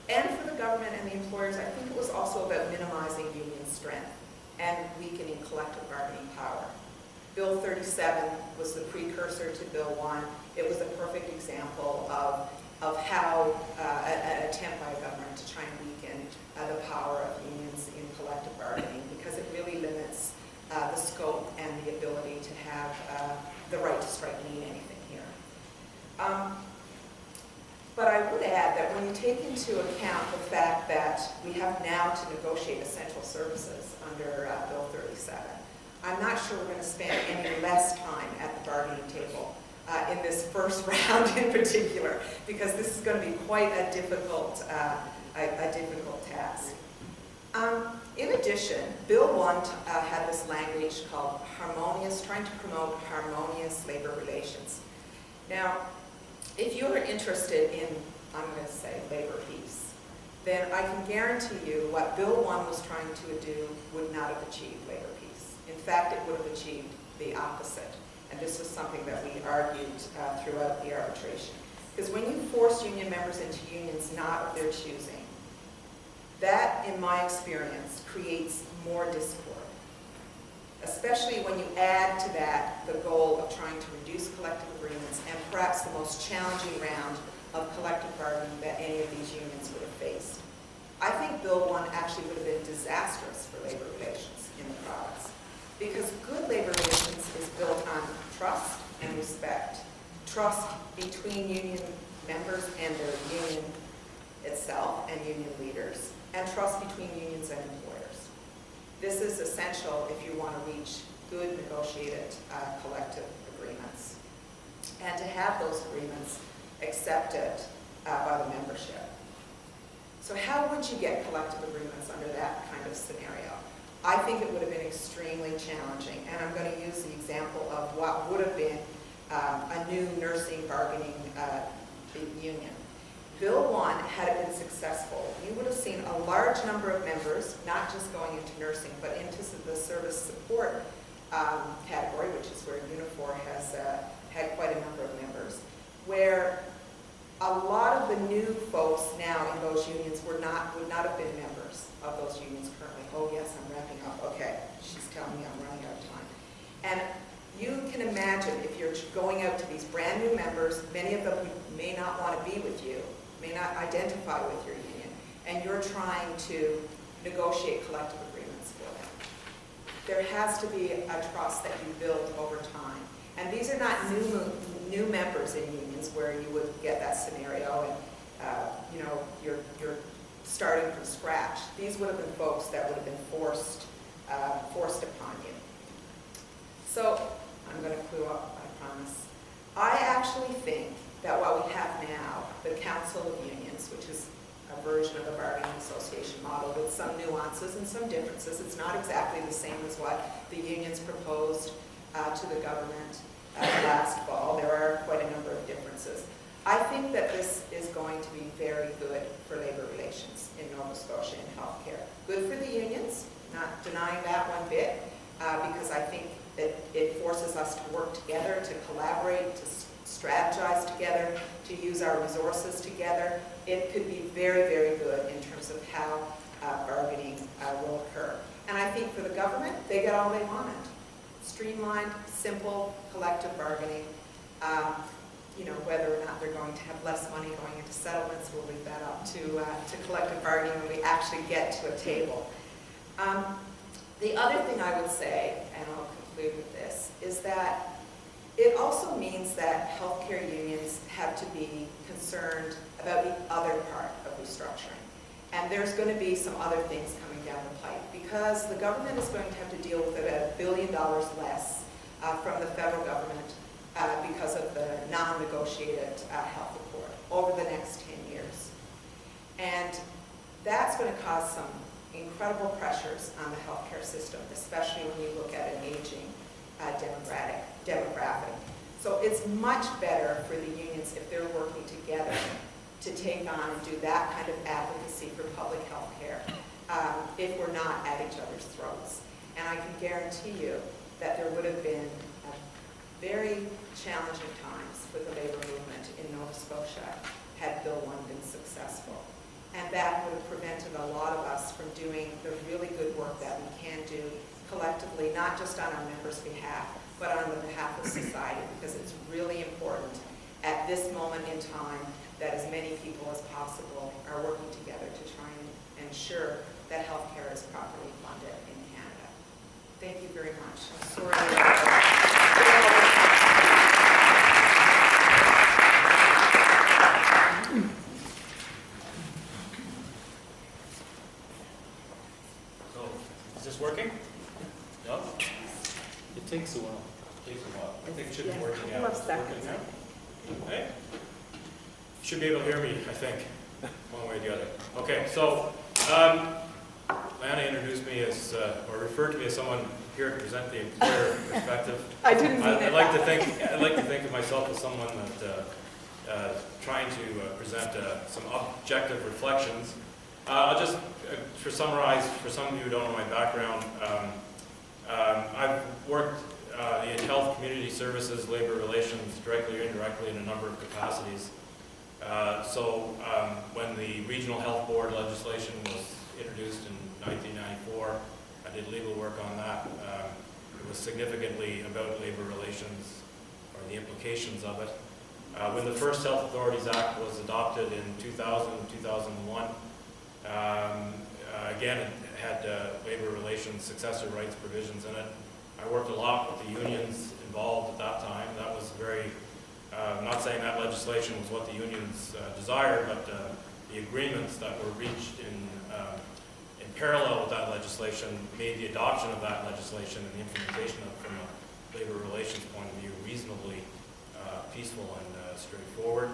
And for the government and the employers, I think it was also about minimizing union strength and weakening collective bargaining power. Bill 37 was the precursor to Bill 1. It was a perfect example of how an attempt by a government to try and weaken the power of unions in collective bargaining, because it really limits the scope and the ability to have the right to strike mean anything here. But I would add that when you take into account the fact that we have now to negotiate essential services under Bill 37, I'm not sure we're going to spend any less time at the bargaining table in this first round in particular, because this is going to be quite a difficult task. In addition, Bill 1 had this language called trying to promote harmonious labor relations. Now, if you're interested in, I'm going to say, labor peace, then I can guarantee you what Bill 1 was trying to do would not have achieved labor peace. In fact, it would have achieved the opposite. And this was something that we argued throughout the arbitration. Because when you force union members into unions not of their choosing, that, in my experience, creates more discord. Especially when you add to that the goal of trying to reduce collective agreements and perhaps the most challenging round of collective bargaining that any of these unions would have faced. I think Bill 1 actually would have been disastrous for labor relations in the province, because good labor relations is built on trust and respect. Trust between union members and their union itself and union leaders, and trust between unions and employers. This is essential if you want to reach good negotiated collective agreements, and to have those agreements accepted by the membership. So how would you get collective agreements under that kind of scenario? I think it would have been extremely challenging, and I'm going to use the example of what would have been a new nursing bargaining union. Bill 1, had it been successful, you would have seen a large number of members, not just going into nursing, but into the service support category, which is where Unifor has had quite a number of members, where a lot of the new folks now in those unions would not have been members of those unions currently. Oh yes, I'm wrapping up. Okay, she's telling me I'm running out of time. And you can imagine if you're going out to these brand new members, many of them who may not want to be with you, may not identify with your union, and you're trying to negotiate collective agreements for them. There has to be a trust that you build over time. And these are not new members in unions where you would get that scenario and you're starting from scratch. These would have been folks that would have been forced upon you. So I'm going to clue up, I promise. I actually think that what we have now, the Council of Unions, which is a version of the bargaining association model with some nuances and some differences. It's not exactly the same as what the unions proposed to the government last fall. There are quite a number of differences. I think that this is going to be very good for labor relations in Nova Scotia and healthcare. Good for the unions, not denying that one bit, because I think that it forces us to work together, to collaborate, to strategize together, to use our resources together. It could be very, very good in terms of how bargaining will occur. And I think for the government, they get all they wanted. Streamlined, simple, collective bargaining. Whether or not they're going to have less money going into settlements, we'll leave that up to collective bargaining when we actually get to a table. The other thing I would say, and I'll conclude with this, is that It also means that healthcare unions have to be concerned about the other part of restructuring. And there's going to be some other things coming down the pipe because the government is going to have to deal with about $1 billion less from the federal government because of the non-negotiated health accord over the next 10 years. And that's going to cause some incredible pressures on the healthcare system, especially when you look at an aging demographic. So it's much better for the unions if they're working together to take on and do that kind of advocacy for public health care if we're not at each other's throats. And I can guarantee you that there would have been very challenging times for the labor movement in Nova Scotia had Bill 1 been successful. And that would have prevented a lot of us from doing the really good work that we can do collectively, not just on our members' behalf, but on the behalf of society, because it's really important at this moment in time that as many people as possible are working together to try and ensure that healthcare is properly funded in Canada. Thank you very much. I'm sorry. So, is this working? No? It takes a while. It takes a while. I think it should be working now. It's working now. Okay? You should be able to hear me, I think, one way or the other. Okay, so Lana introduced me as, or referred to me as someone here to present the employer perspective. I didn't mean it. I'd like to think of myself as someone that trying to present some objective reflections. I'll just summarize for some of you who don't know my background. I've worked in health, community services, labor relations, directly or indirectly in a number of capacities. When the Regional Health Board legislation was introduced in 1994, I did legal work on that. It was significantly about labor relations or the implications of it. When the first Health Authorities Act was adopted in 2000 and 2001, again, it had labor relations, successor rights provisions in it. I worked a lot with the unions involved at that time. That was very, I'm not saying that legislation was what the unions desired, but the agreements that were reached in parallel with that legislation made the adoption of that legislation and the implementation of it from a labor relations point of view reasonably peaceful and straightforward.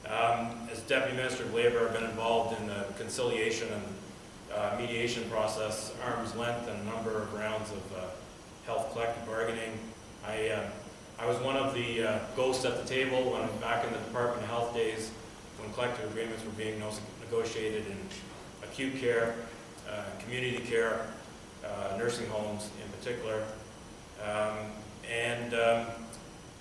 As Deputy Minister of Labor, I've been involved in the conciliation and mediation process, arm's length, and a number of rounds of health collective bargaining. I was one of the ghosts at the table when back in the Department of Health days when collective agreements were being negotiated in acute care, community care, nursing homes in particular.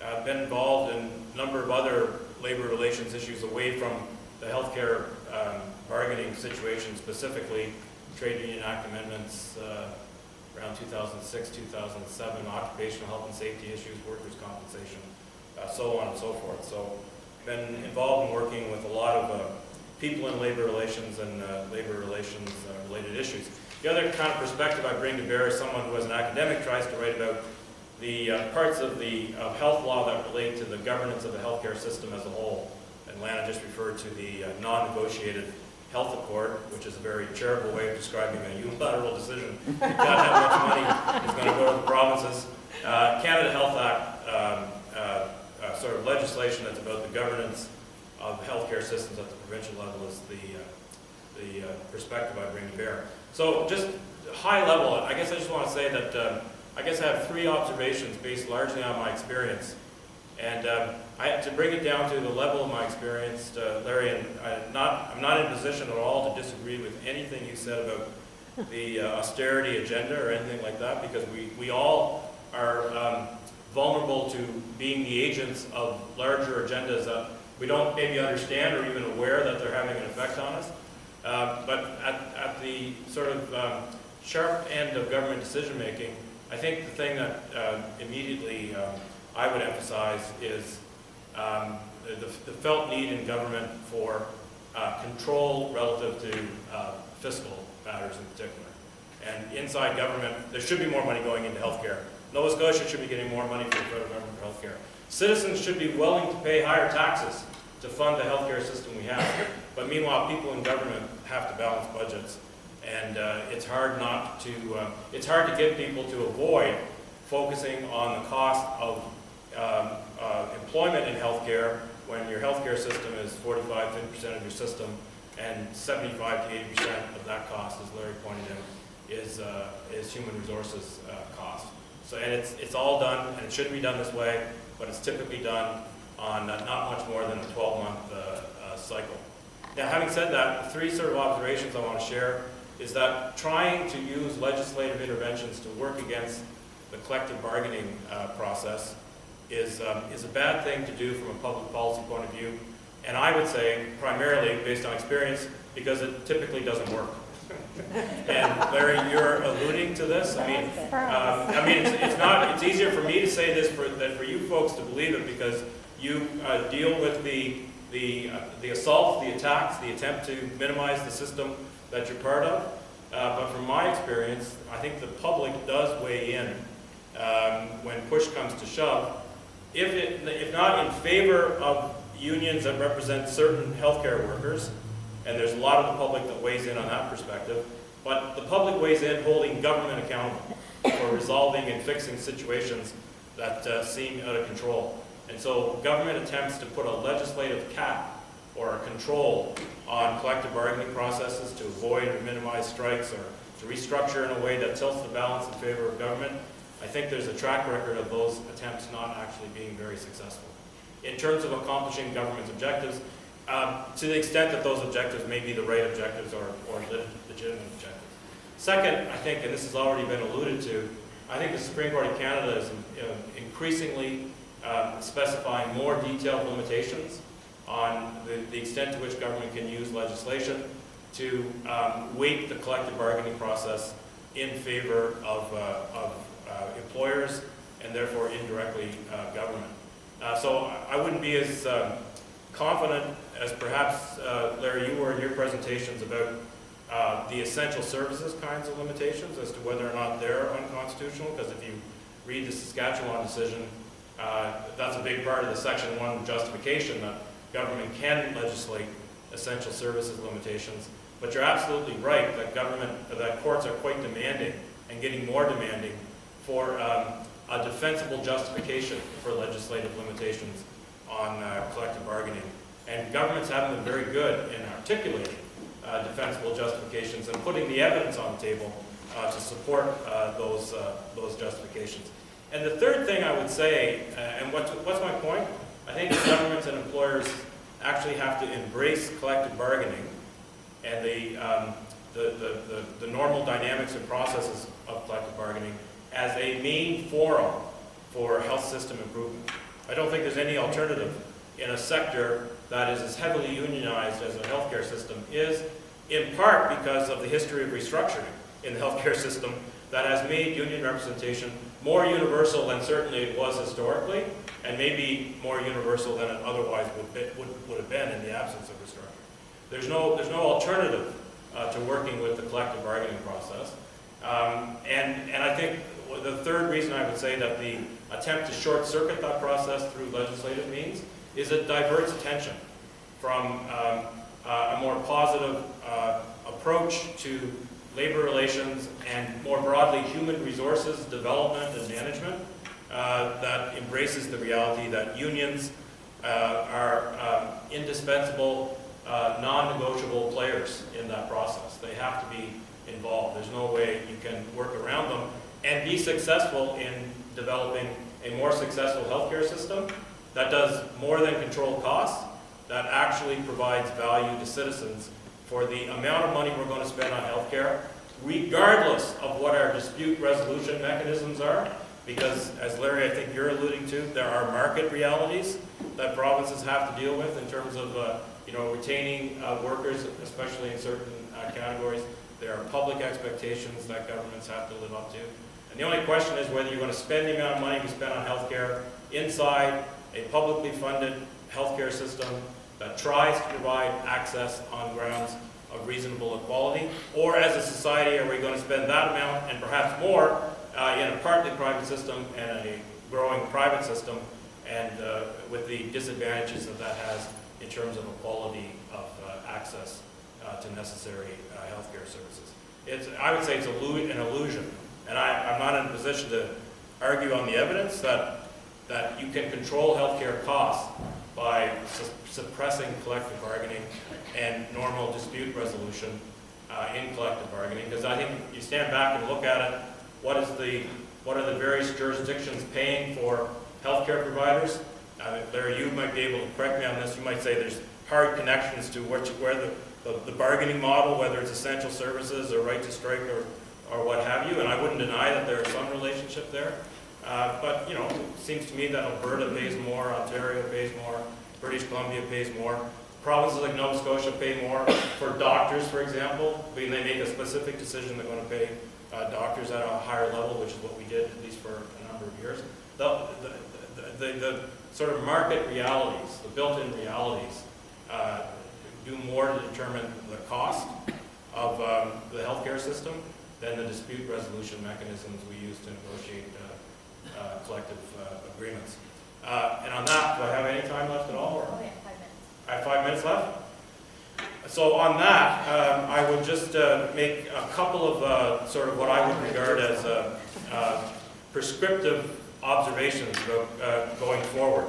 I've been involved in a number of other labor relations issues away from the healthcare bargaining situation, specifically Trade Union Act amendments around 2006, 2007, occupational health and safety issues, workers' compensation, so on and so forth. So I've been involved in working with a lot of people in labor relations and labor relations related issues. The other kind of perspective I bring to bear is someone who as an academic tries to write about the parts of health law that relate to the governance of the healthcare system as a whole. And Lana just referred to the non-negotiated health accord, which is a very charitable way of describing a unilateral decision. You got how much money is going to go to the provinces. Canada Health Act, sort of legislation that's about the governance of healthcare systems at the provincial level is the perspective I bring to bear. So just high level, I guess I just want to say that I guess I have three observations based largely on my experience. And to bring it down to the level of my experience, Larry, and I'm not in a position at all to disagree with anything you said about the austerity agenda or anything like that, because we all are vulnerable to being the agents of larger agendas that we don't maybe understand or even aware that they're having an effect on us. But at the sort of sharp end of government decision making, I think the thing that immediately I would emphasize is the felt need in government for control relative to fiscal matters in particular. And inside government, there should be more money going into healthcare Nova Scotia should be getting more money from the federal government for healthcare. Citizens should be willing to pay higher taxes to fund the healthcare system we have. But meanwhile, people in government have to balance budgets. And it's hard to get people to avoid focusing on the cost of employment in healthcare when your healthcare system is 45–50% of your system, and 75 to 80% of that cost, as Larry pointed out, is human resources cost. So, and it's all done, and it shouldn't be done this way, but it's typically done on not much more than a 12-month cycle. Now, having said that, the three sort of observations I want to share is that trying to use legislative interventions to work against the collective bargaining process is a bad thing to do from a public policy point of view, and I would say primarily based on experience because it typically doesn't work. And Larry, you're alluding to this. It's easier for me to say this than for you folks to believe it, because you deal with the assaults, the attacks, the attempt to minimize the system that you're part of. But from my experience, I think the public does weigh in when push comes to shove. If not in favor of unions that represent certain healthcare workers, and there's a lot of the public that weighs in on that perspective, but the public weighs in holding government accountable for resolving and fixing situations that seem out of control. And so government attempts to put a legislative cap or a control on collective bargaining processes to avoid or minimize strikes, or to restructure in a way that tilts the balance in favor of government, I think there's a track record of those attempts not actually being very successful. In terms of accomplishing government's objectives, to the extent that those objectives may be the right objectives or legitimate objectives. Second, I think, and this has already been alluded to, I think the Supreme Court of Canada is increasingly specifying more detailed limitations on the extent to which government can use legislation to weight the collective bargaining process in favor of employers, and therefore indirectly government. So I wouldn't be as confident as perhaps, Larry, you were in your presentations about the essential services kinds of limitations as to whether or not they're unconstitutional, because if you read the Saskatchewan decision, that's a big part of the Section 1 justification that government can legislate essential services limitations. But you're absolutely right that courts are quite demanding, and getting more demanding, for a defensible justification for legislative limitations on collective bargaining. And governments haven't been very good in articulating defensible justifications and putting the evidence on the table to support those justifications. And the third thing I would say, and what's my point? I think governments and employers actually have to embrace collective bargaining and the normal dynamics and processes of collective bargaining as a main forum for health system improvement. I don't think there's any alternative in a sector that is as heavily unionized as a healthcare system is, in part because of the history of restructuring in the healthcare system that has made union representation more universal than certainly it was historically, and maybe more universal than it otherwise would have been in the absence of restructuring. There's no alternative to working with the collective bargaining process. And I think the third reason I would say that the attempt to short-circuit that process through legislative means is it diverts attention from a more positive approach to labor relations and more broadly human resources development and management that embraces the reality that unions are indispensable, non-negotiable players in that process. They have to be involved. There's no way you can work around them and be successful in developing a more successful healthcare system that does more than control costs, that actually provides value to citizens for the amount of money we're going to spend on healthcare, regardless of what our dispute resolution mechanisms are, because as Larry, I think you're alluding to, there are market realities that provinces have to deal with in terms of retaining workers, especially in certain categories. There are public expectations that governments have to live up to. And the only question is whether you're going to spend the amount of money we spend on healthcare inside a publicly funded healthcare system that tries to provide access on grounds of reasonable equality, or as a society are we going to spend that amount and perhaps more in a partly private system and a growing private system, and with the disadvantages that that has in terms of equality of access to necessary healthcare services. I would say it's an illusion, and I'm not in a position to argue on the evidence that you can control healthcare costs by suppressing collective bargaining and normal dispute resolution in collective bargaining, because I think you stand back and look at it, what are the various jurisdictions paying for healthcare providers? Larry, you might be able to correct me on this. You might say there's hard connections to where the bargaining model, whether it's essential services or right to strike or what have you, and I wouldn't deny that there is some relationship there. But, you know, it seems to me that Alberta pays more, Ontario pays more, British Columbia pays more. Provinces like Nova Scotia pay more for doctors, for example. When they make a specific decision, they're going to pay doctors at a higher level, which is what we did, at least for a number of years. The sort of market realities, the built-in realities, do more to determine the cost of the healthcare system than the dispute resolution mechanisms we use to negotiate collective agreements. And on that, do I have any time left at all? Or? Oh, yeah, 5 minutes. I have 5 minutes left? So on that, I would just make a couple of sort of what I would regard as prescriptive observations going forward.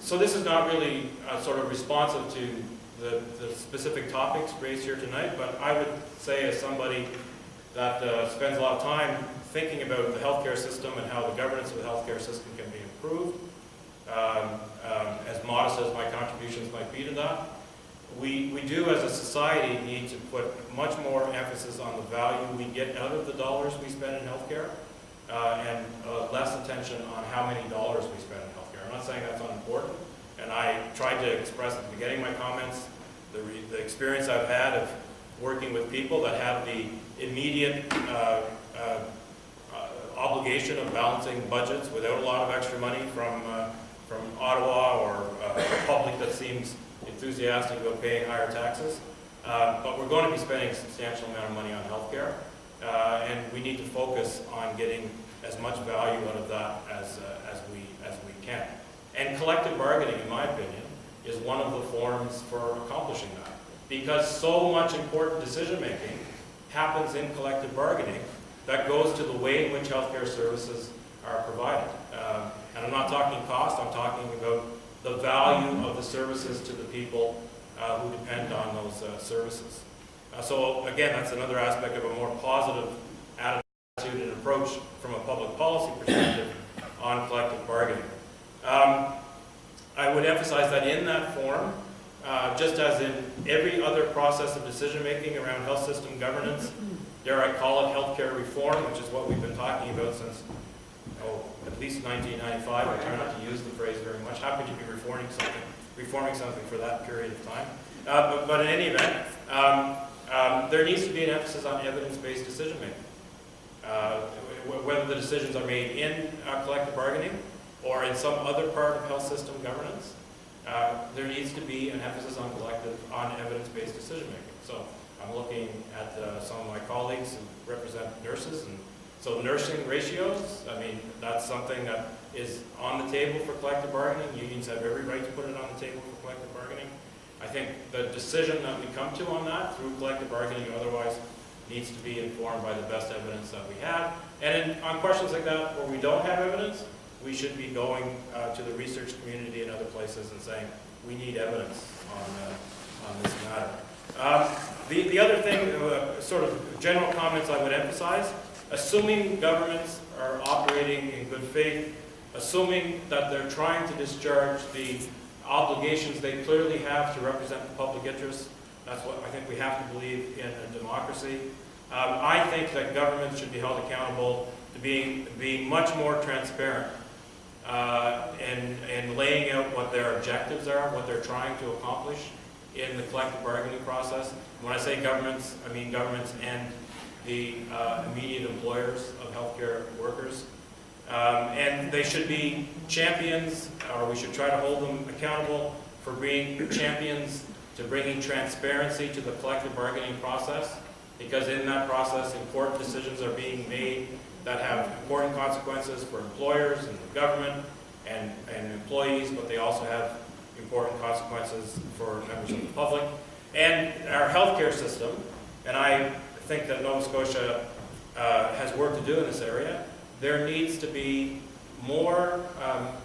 So this is not really sort of responsive to the specific topics raised here tonight, but I would say, as somebody that spends a lot of time thinking about the healthcare system and how the governance of the healthcare system can be improved, as modest as my contributions might be to that, we do as a society need to put much more emphasis on the value we get out of the dollars we spend in healthcare, and less attention on how many dollars we spend in healthcare. I'm not saying that's unimportant, and I tried to express at the beginning of my comments the experience I've had of working with people that have the immediate obligation of balancing budgets without a lot of extra money from Ottawa or a public that seems enthusiastic about paying higher taxes. But we're going to be spending a substantial amount of money on healthcare, and we need to focus on getting as much value out of that as we can. And collective bargaining, in my opinion, is one of the forms for accomplishing that. Because so much important decision-making happens in collective bargaining that goes to the way in which healthcare services are provided. And I'm not talking cost, I'm talking about the value of the services to the people who depend on those services. So again, that's another aspect of a more positive attitude and approach from a public policy perspective on collective bargaining. I would emphasize that in that form, just as in every other process of decision-making around health system governance, dare I call it healthcare reform, which is what we've been talking about since, at least 1995. I try not to use the phrase very much. Happy to be reforming something for that period of time. But in any event, there needs to be an emphasis on evidence-based decision-making. Whether the decisions are made in collective bargaining or in some other part of health system governance, there needs to be an emphasis on evidence-based decision-making. So I'm looking at some of my colleagues who represent nurses, and so nursing ratios, I mean, that's something that is on the table for collective bargaining. Unions have every right to put it on the table for collective bargaining. I think the decision that we come to on that through collective bargaining or otherwise needs to be informed by the best evidence that we have. And on questions like that where we don't have evidence, we should be going to the research community and other places and saying, we need evidence on this matter. The other thing, sort of general comments I would emphasize, assuming governments are operating in good faith, assuming that they're trying to discharge the obligations they clearly have to represent the public interest, that's what I think we have to believe in a democracy. I think that governments should be held accountable to being much more transparent and laying out what their objectives are, what they're trying to accomplish in the collective bargaining process. When I say governments, I mean governments and the immediate employers of healthcare workers. And they should be champions, or we should try to hold them accountable for being champions to bringing transparency to the collective bargaining process, because in that process, important decisions are being made that have important consequences for employers and the government and employees, but they also have important consequences for members of the public. And our healthcare system, and I think that Nova Scotia has work to do in this area, there needs to be more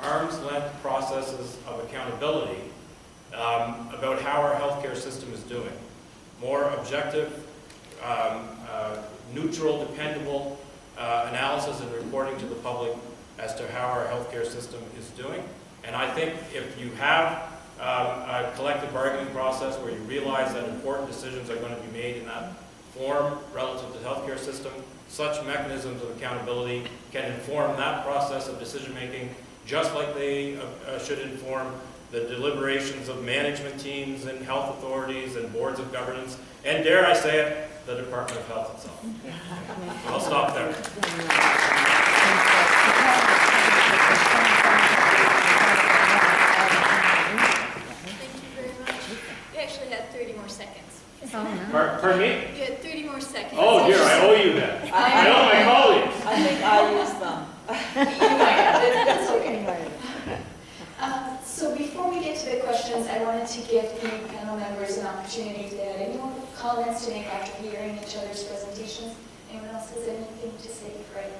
arm's length processes of accountability about how our healthcare system is doing. More objective, neutral, dependable analysis and reporting to the public as to how our healthcare system is doing. And I think if you have a collective bargaining process where you realize that important decisions are going to be made in that form relative to the healthcare system, such mechanisms of accountability can inform that process of decision making, just like they should inform the deliberations of management teams and health authorities and boards of governance, and dare I say it, the Department of Health itself. I'll stop there. Thank you very much. You actually had 30 more seconds. Pardon me? You had 30 more seconds. Oh dear, I owe you that. I owe my colleagues. I think I used them. You might have. That's okay. So before we get to the questions, I wanted to give the panel members an opportunity if they had any more comments to make after hearing each other's presentations. Anyone else has anything to say before I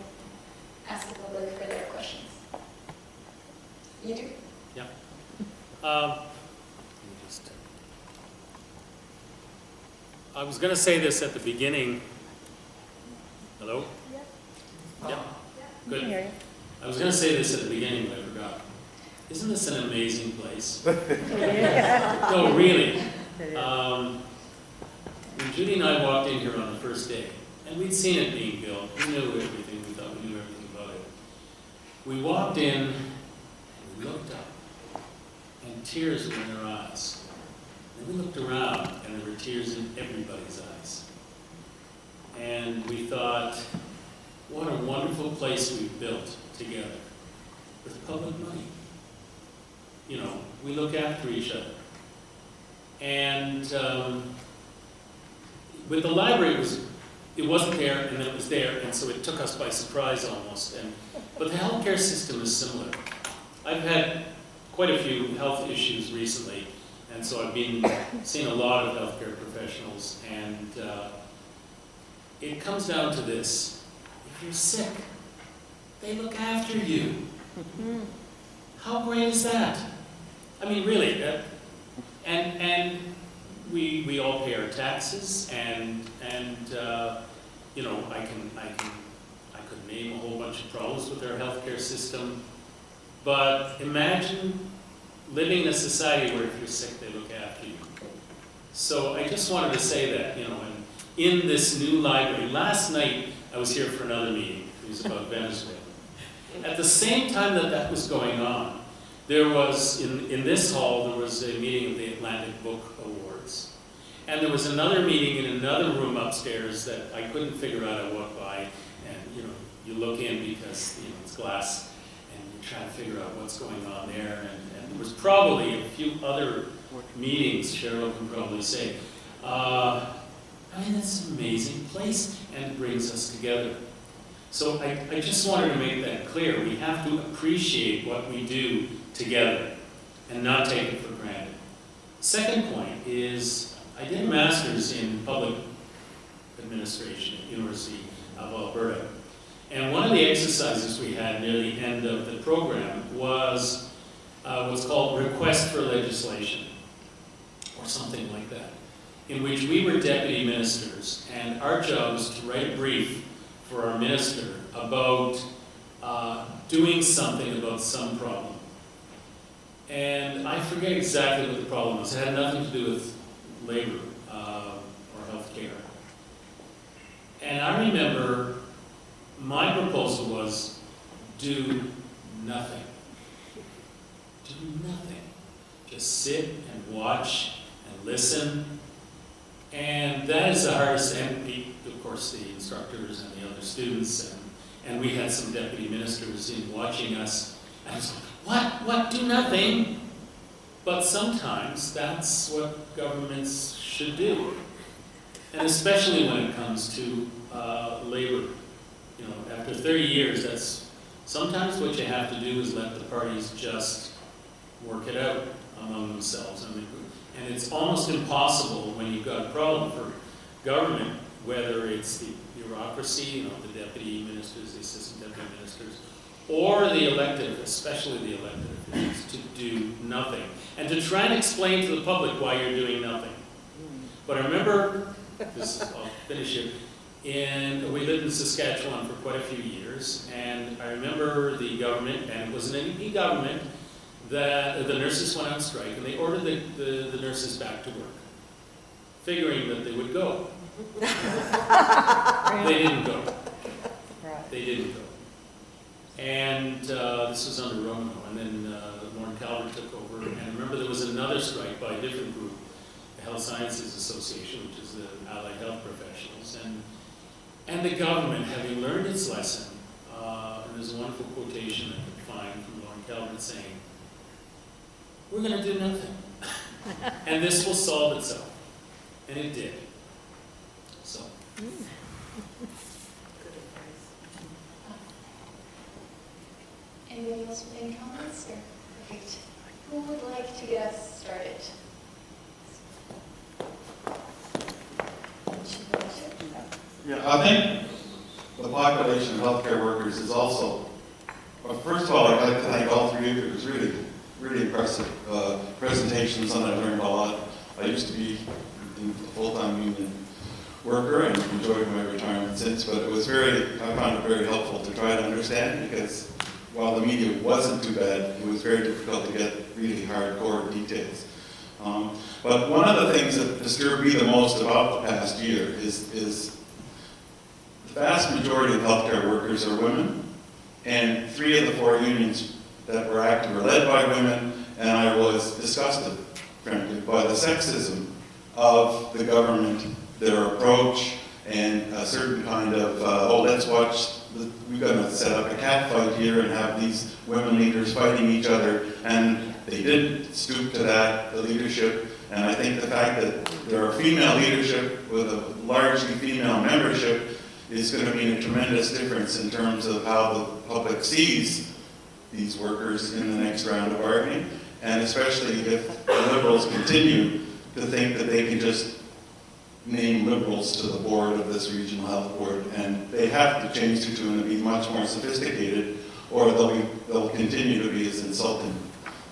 ask the public for their questions? You do? Yeah. I was going to say this at the beginning. Hello? Yeah. Good. I was going to say this at the beginning, but I forgot. Isn't this an amazing place? No, really. When Judy and I walked in here on the first day, and we'd seen it being built, we knew everything, we thought we knew everything about it. We walked in, and we looked up, and tears were in our eyes. And we looked around, and there were tears in everybody's eyes. And we thought, what a wonderful place we've built together with public money. You know, we look after each other. And with the library, it wasn't there, and then it was there, and so it took us by surprise almost. But the healthcare system is similar. I've had quite a few health issues recently, and so I've been seeing a lot of healthcare professionals, and it comes down to this. If you're sick, they look after you. How great is that? I mean, really, and we all pay our taxes, and you know, I could name a whole bunch of problems with our healthcare system, but imagine living in a society where if you're sick, they look after you. So I just wanted to say that, you know, and in this new library, last night I was here for another meeting. It was about Venezuela. At the same time that was going on, there was, in this hall, there was a meeting of the Atlantic Book Awards. And there was another meeting in another room upstairs that I couldn't figure out. I walked by, and you know, you look in because you know it's glass, and you try to figure out what's going on there. And there was probably a few other meetings, Cheryl can probably say. I mean, it's an amazing place, and it brings us together. So I just wanted to make that clear. We have to appreciate what we do together and not take it for granted. Second point is, I did a master's in public administration at the University of Alberta. And one of the exercises we had near the end of the program was what's called request for legislation, or something like that, in which we were deputy ministers, and our job was to write a brief for our minister about doing something about some problem. And I forget exactly what the problem was. It had nothing to do with labor or health care. And I remember my proposal was do nothing. Do nothing. Just sit and watch and listen. And that is the hardest, and of course the instructors and the other students, and we had some deputy ministers in watching us. And I was like, what, do nothing? But sometimes that's what governments should do. And especially when it comes to labor. You know, after 30 years, that's sometimes what you have to do is let the parties just work it out among themselves. I mean, and it's almost impossible when you've got a problem for government, whether it's the bureaucracy, you know, the deputy ministers, the assistant deputy ministers, or the elected, especially the elected officials, to do nothing. And to try and explain to the public why you're doing nothing. But I remember, I'll finish it, we lived in Saskatchewan for quite a few years, and I remember the government, and it was an NDP government, that the nurses went on strike, and they ordered the nurses back to work, figuring that they would go. They didn't go. They didn't go. And this was under Romano, and then Lauren Calvert took over, and I remember there was another strike by a different group, the Health Sciences Association, which is the allied health professionals, and the government, having learned its lesson, and there's a wonderful quotation I could find from Lauren Calvert saying, "We're going to do nothing, and this will solve itself," and it did. So. Good advice. Anybody else with any comments? Or perfect. Who would like to get us started? Yeah, I think the population of healthcare workers is also, well, first of all, I'd like to thank all three of you. It was really, really impressive presentations, and I learned a lot. I used to be a full-time union worker and enjoyed my retirement since, but I found it very helpful to try to understand, because while the media wasn't too bad, it was very difficult to get really hardcore details. But one of the things that disturbed me the most about the past year is the vast majority of healthcare workers are women, and 3 of the 4 unions that were active were led by women, and I was disgusted, frankly, by the sexism of the government, their approach, and a certain kind of, let's watch, we're going to set up a cat fight here and have these women leaders fighting each other, and they didn't stoop to that, the leadership. And I think the fact that there are female leadership with a largely female membership is going to mean a tremendous difference in terms of how the public sees these workers in the next round of bargaining, and especially if the Liberals continue to think that they can just name Liberals to the board of this regional health board, and they have to change to tune and be much more sophisticated, or they'll continue to be as insulting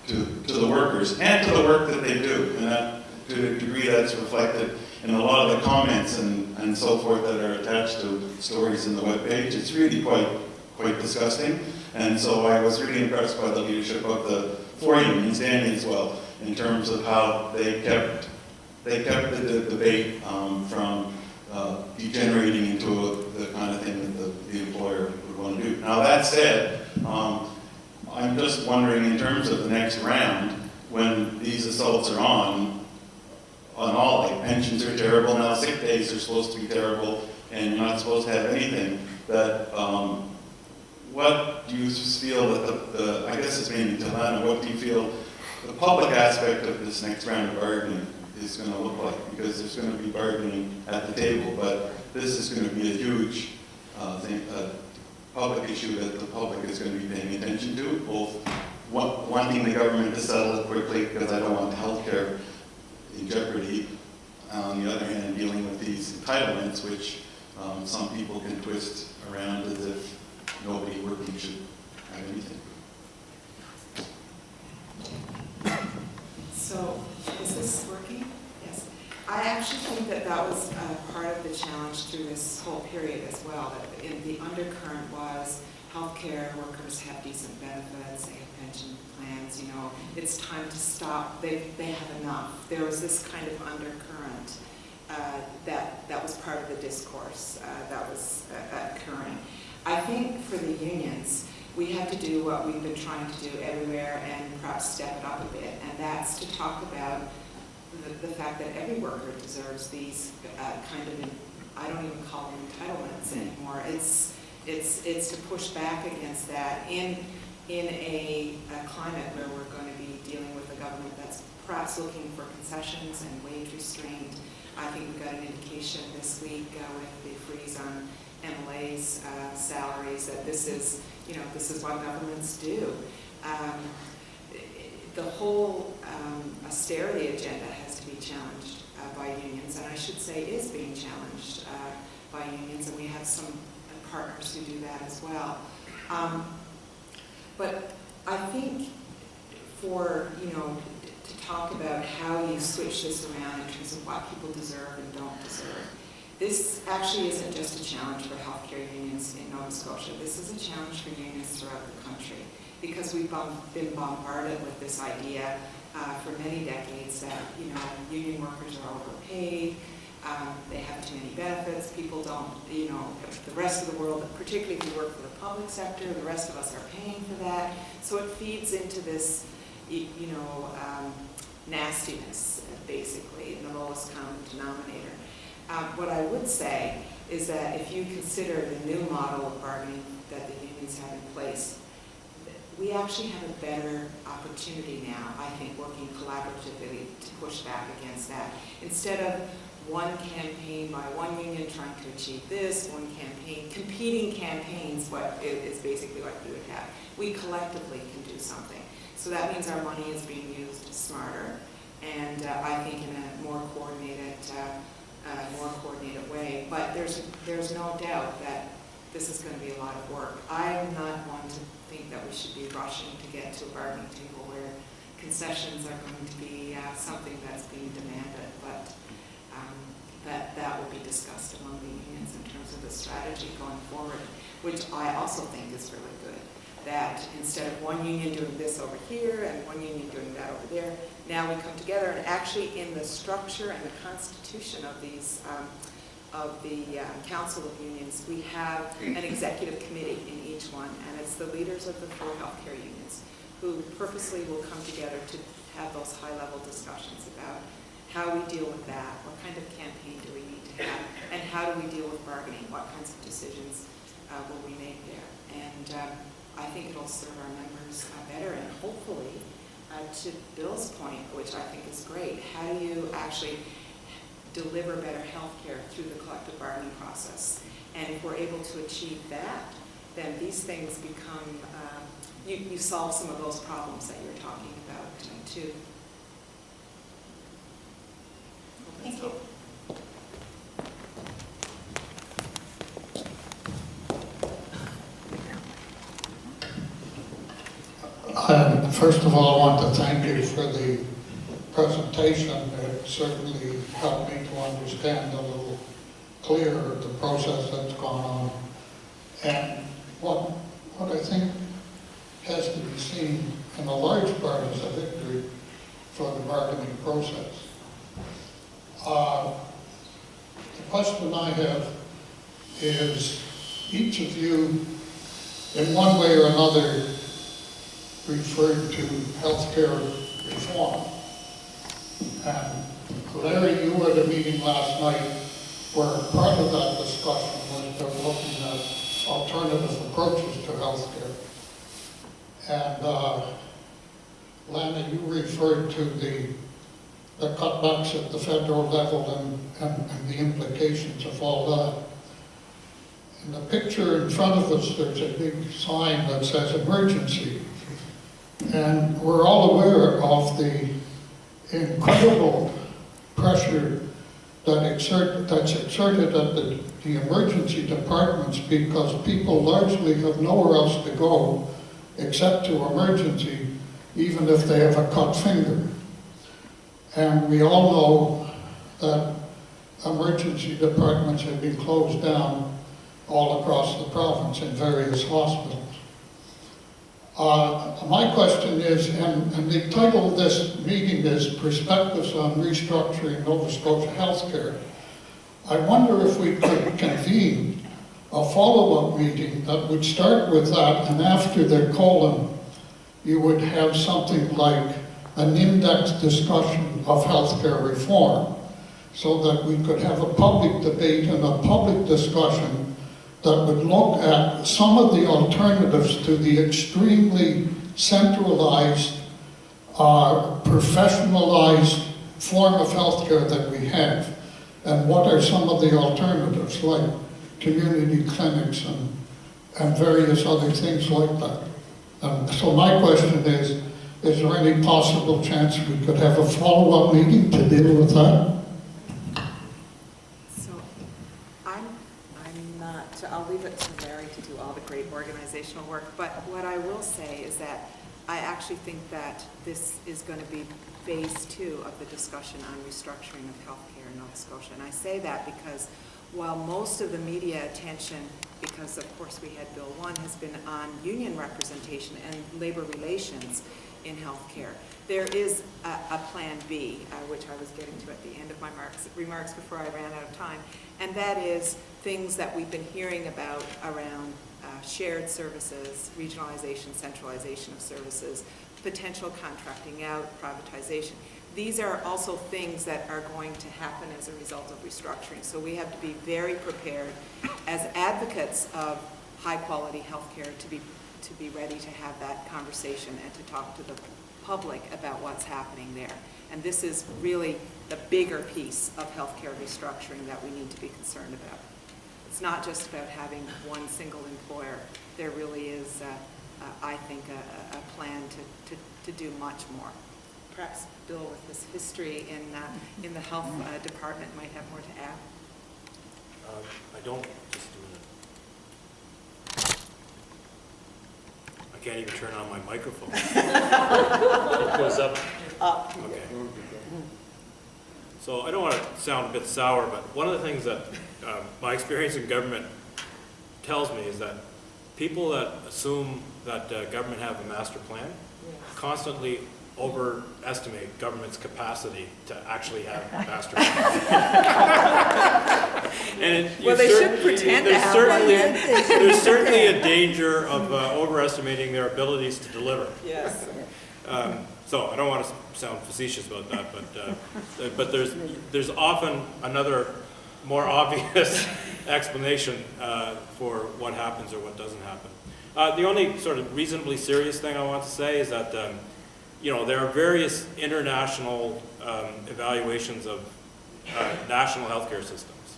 to the workers and to the work that they do. And that, to a degree, that's reflected in a lot of the comments and so forth that are attached to stories in the webpage. It's really quite disgusting. And so I was really impressed by the leadership of the 4 unions, Danny as well, in terms of how they kept the debate from degenerating into the kind of thing that the employer would want to do. Now that said, I'm just wondering, in terms of the next round, when these assaults are on all, like pensions are terrible now, sick days are supposed to be terrible, and you're not supposed to have anything, that what do you feel that I guess it's mainly Talana, what do you feel the public aspect of this next round of bargaining is going to look like? Because there's going to be bargaining at the table, but this is going to be a huge public issue that the public is going to be paying attention to, both wanting the government to settle it quickly, because I don't want healthcare in jeopardy, on the other hand, dealing with these entitlements, which some people can twist around as if nobody working should have anything. So, is this working? Yes. I actually think that was part of the challenge through this whole period as well. That in the undercurrent was healthcare workers have decent benefits, they have pension plans, you know, it's time to stop, they have enough. There was this kind of undercurrent that was part of the discourse that was occurring. I think for the unions, we have to do what we've been trying to do everywhere and perhaps step it up a bit, and that's to talk about the fact that every worker deserves these kind of, I don't even call them entitlements anymore. It's to push back against that in a climate where we're going to be dealing with a government that's perhaps looking for concessions and wage restraint. I think we got an indication this week with the freeze on MLA's salaries that this is what governments do. The whole austerity agenda has to be challenged by unions, and I should say is being challenged by unions, and we have some partners who do that as well. But I think for, to talk about how you switch this around in terms of what people deserve and don't deserve, this actually isn't just a challenge for healthcare unions in Nova Scotia. This is a challenge for unions throughout the country, because we've been bombarded with this idea for many decades that, union workers are overpaid, they have too many benefits, people don't, the rest of the world, particularly if you work for the public sector, the rest of us are paying for that. So it feeds into this, nastiness, basically, in the lowest common denominator. What I would say is that if you consider the new model of bargaining that the unions have in place, we actually have a better opportunity now, I think, working collaboratively to push back against that. Instead of one campaign by one union trying to achieve this, one campaign, competing campaigns, what is basically what you would have. We collectively can do something. So that means our money is being used smarter, and I think in a more coordinated way. But there's no doubt that this is going to be a lot of work. I'm not one to think that we should be rushing to get to a bargaining table where concessions are going to be something that's being demanded, but that will be discussed among the unions in terms of the strategy going forward, which I also think is really good. That instead of one union doing this over here and one union doing that over there, now we come together, and actually in the structure and the constitution of these Council of Unions, we have an executive committee in each one, and it's the leaders of the 4 healthcare unions who purposely will come together to have those high-level discussions about how we deal with that, what kind of campaign do we need to have, and how do we deal with bargaining, what kinds of decisions will we make there. And I think it'll serve our members better, and hopefully, to Bill's point, which I think is great, how do you actually deliver better health care through the collective bargaining process? And if we're able to achieve that, then these things become, you solve some of those problems that you're talking about too. Thank you. First of all, I want to thank you for the presentation. It certainly helped me to understand a little clearer the process that's gone on. And what I think has to be seen in a large part as a victory for the bargaining process. The question I have is, each of you, in one way or another, referred to healthcare reform. And Larry, you were at a meeting last night where part of that discussion was they're looking at alternative approaches to healthcare. And Lana, you referred to the cutbacks at the federal level and the implications of all that. In the picture in front of us, there's a big sign that says emergency. And we're all aware of the incredible pressure that's exerted at the emergency departments, because people largely have nowhere else to go except to emergency, even if they have a cut finger. And we all know that emergency departments have been closed down all across the province in various hospitals. My question is, and the title of this meeting is Perspectives on Restructuring Nova Scotia Healthcare. I wonder if we could convene a follow-up meeting that would start with that, and after the colon, you would have something like an in-depth discussion of healthcare reform, so that we could have a public debate and a public discussion that would look at some of the alternatives to the extremely centralized professionalized form of healthcare that we have? And what are some of the alternatives, like community clinics and various other things like that? So my question is there any possible chance we could have a follow-up meeting to deal with that? So I'm not, I'll leave it to Larry to do all the great organizational work, but what I will say is that I actually think that this is going to be phase 2 of the discussion on restructuring of healthcare in Nova Scotia. And I say that because while most of the media attention, because of course we had Bill 1, has been on union representation and labor relations in healthcare, there is a plan B, which I was getting to at the end of my remarks before I ran out of time, and that is things that we've been hearing about around shared services, regionalization, centralization of services, potential contracting out, privatization. These are also things that are going to happen as a result of restructuring. So we have to be very prepared as advocates of high-quality healthcare to be ready to have that conversation and to talk to the public about what's happening there. And this is really the bigger piece of healthcare restructuring that we need to be concerned about. It's not just about having one single employer. There really is, I think, a plan to do much more. Perhaps Bill, with his history in the health department, might have more to add. I don't, just a minute. I can't even turn on my microphone. It goes up. Okay. So I don't want to sound a bit sour, but one of the things that my experience in government tells me is that people that assume that government have a master plan constantly overestimate government's capacity to actually have a master plan. And Well, they should pretend to have one. there's certainly a danger of overestimating their abilities to deliver. Yes. So I don't want to sound facetious about that, but there's often another more obvious explanation for what happens or what doesn't happen. The only sort of reasonably serious thing I want to say is that there are various international evaluations of national healthcare systems,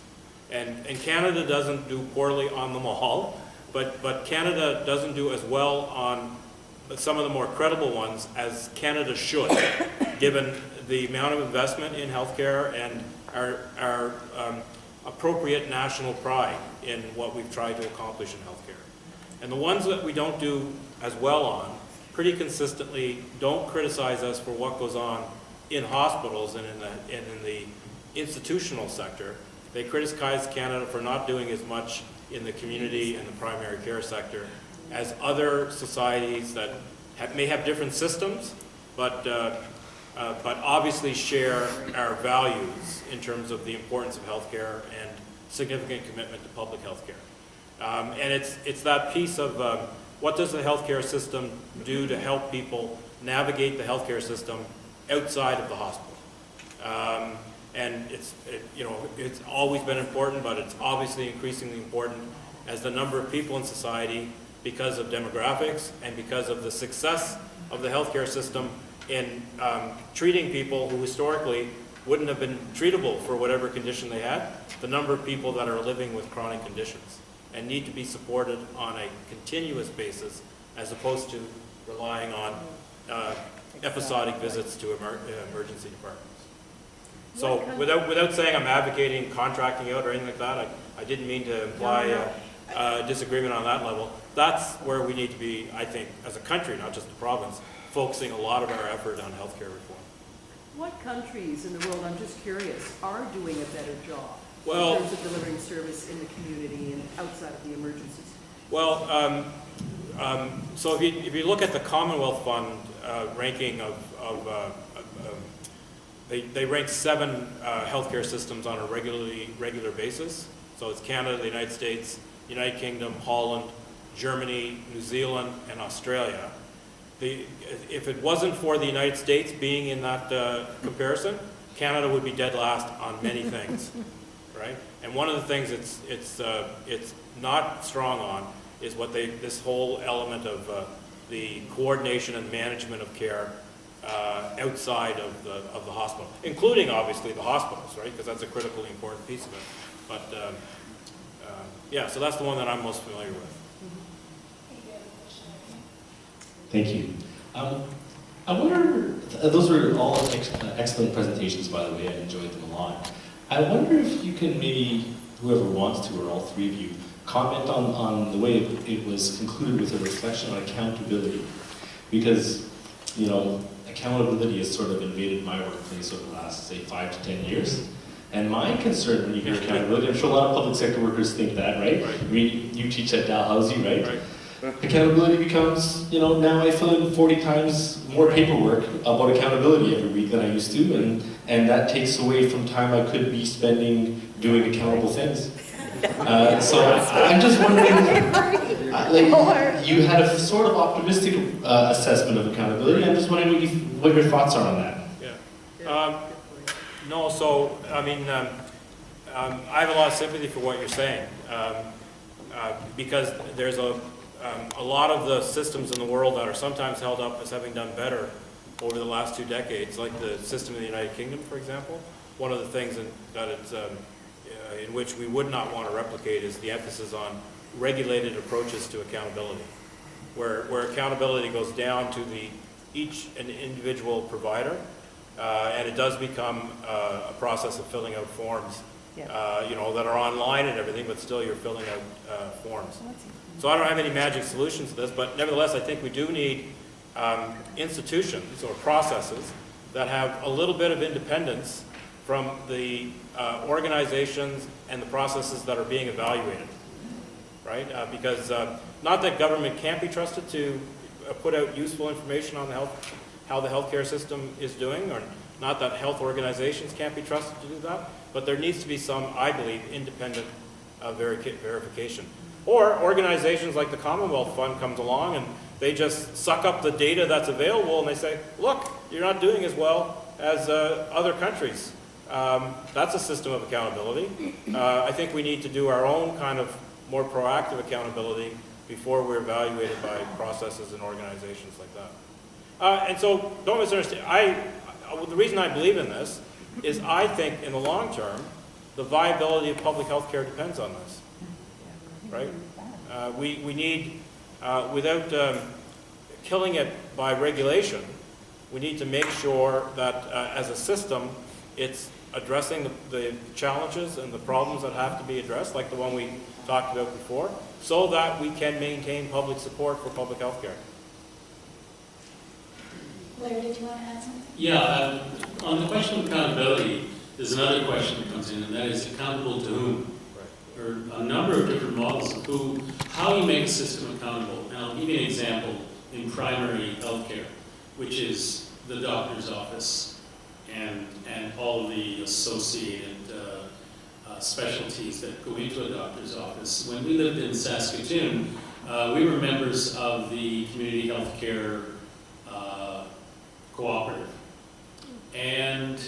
and Canada doesn't do poorly on them all, but Canada doesn't do as well on some of the more credible ones as Canada should, given the amount of investment in healthcare and our appropriate national pride in what we've tried to accomplish in healthcare. And the ones that we don't do as well on pretty consistently don't criticize us for what goes on in hospitals and in the institutional sector. They criticize Canada for not doing as much in the community and the primary care sector as other societies that may have different systems, but obviously share our values in terms of the importance of healthcare and significant commitment to public healthcare. And it's that piece of what does the healthcare system do to help people navigate the healthcare system outside of the hospital? And it's always been important, but it's obviously increasingly important as the number of people in society, because of demographics and because of the success of the healthcare system in treating people who historically wouldn't have been treatable for whatever condition they had, the number of people that are living with chronic conditions and need to be supported on a continuous basis as opposed to relying on episodic visits to emergency departments. So without saying I'm advocating contracting out or anything like that, I didn't mean to imply disagreement on that level. That's where we need to be, I think, as a country, not just the province, focusing a lot of our effort on healthcare reform. What countries in the world, I'm just curious, are doing a better job in terms of delivering service in the community and outside of the emergencies? Well, so if you look at the Commonwealth Fund ranking they rank 7 healthcare systems on a regular basis. So it's Canada, the United States, United Kingdom, Holland, Germany, New Zealand, and Australia. If it wasn't for the United States being in that comparison, Canada would be dead last on many things, right? And one of the things it's not strong on is this whole element of the coordination and management of care outside of the hospital, including obviously the hospitals, right? Because that's a critically important piece of it. But yeah, so that's the one that I'm most familiar with. Thank you. I wonder, those were all excellent presentations, by the way. I enjoyed them a lot. I wonder if you can maybe, whoever wants to, or all three of you, comment on the way it was concluded with a reflection on accountability. Because, you know, accountability has sort of invaded my workplace over the last, say, 5 to 10 years. And my concern when you hear accountability, I'm sure a lot of public sector workers think that, right? Right. I mean, you teach at Dalhousie, right? Right. Accountability becomes, you know, now I fill in 40 times more paperwork about accountability every week than I used to, and that takes away from time I could be spending doing accountable things. So I'm just wondering, like, you had a sort of optimistic assessment of accountability. I'm just wondering what your thoughts are on that. Yeah. No, so, I mean, I have a lot of sympathy for what you're saying, because there's a lot of the systems in the world that are sometimes held up as having done better over the last 2 decades, like the system in the United Kingdom, for example. One of the things that it's, in which we would not want to replicate is the emphasis on regulated approaches to accountability, where accountability goes down to each individual provider, and it does become a process of filling out forms, you know, that are online and everything, but still you're filling out forms. So I don't have any magic solutions to this, but nevertheless, I think we do need institutions or processes that have a little bit of independence from the organizations and the processes that are being evaluated, right? Because not that government can't be trusted to put out useful information on how the healthcare system is doing, or not that health organizations can't be trusted to do that, but there needs to be some, I believe, independent verification. Or organizations like the Commonwealth Fund comes along and they just suck up the data that's available and they say, look, you're not doing as well as other countries. That's a system of accountability. I think we need to do our own kind of more proactive accountability before we're evaluated by processes and organizations like that. And so, don't misunderstand, the reason I believe in this is I think in the long term, the viability of public health care depends on this. Right? We need, without killing it by regulation, we need to make sure that as a system, it's addressing the challenges and the problems that have to be addressed, like the one we talked about before, so that we can maintain public support for public health care. Larry, did you want to add something? Yeah, on the question of accountability, there's another question that comes in, and that is accountable to whom? There are a number of different models of how you make a system accountable. And I'll give you an example in primary healthcare, which is the doctor's office and all of the associated specialties that go into a doctor's office. When we lived in Saskatoon, we were members of the community healthcare cooperative. And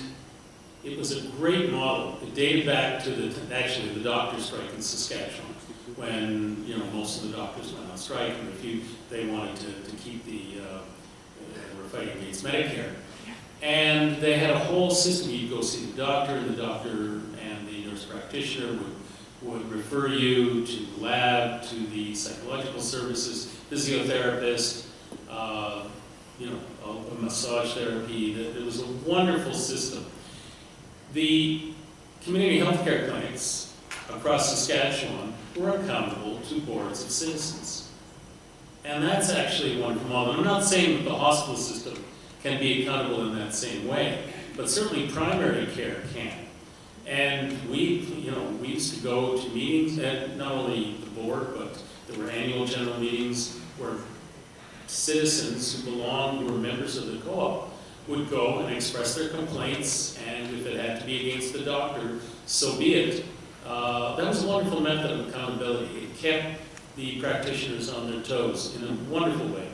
it was a great model. It dated back to the doctor's strike in Saskatchewan, when most of the doctors went on strike, and they wanted to keep they were fighting against Medicare. And they had a whole system. You'd go see the doctor, and the doctor and the nurse practitioner would refer you to the lab, to the psychological services, physiotherapist, a massage therapy. It was a wonderful system. The community healthcare clinics across Saskatchewan were accountable to boards of citizens. And that's actually a wonderful model. I'm not saying that the hospital system can be accountable in that same way, but certainly primary care can. And we used to go to meetings, and not only the board, but there were annual general meetings where citizens who were members of the co-op, would go and express their complaints, and if it had to be against the doctor, so be it. That was a wonderful method of accountability. It kept the practitioners on their toes in a wonderful way.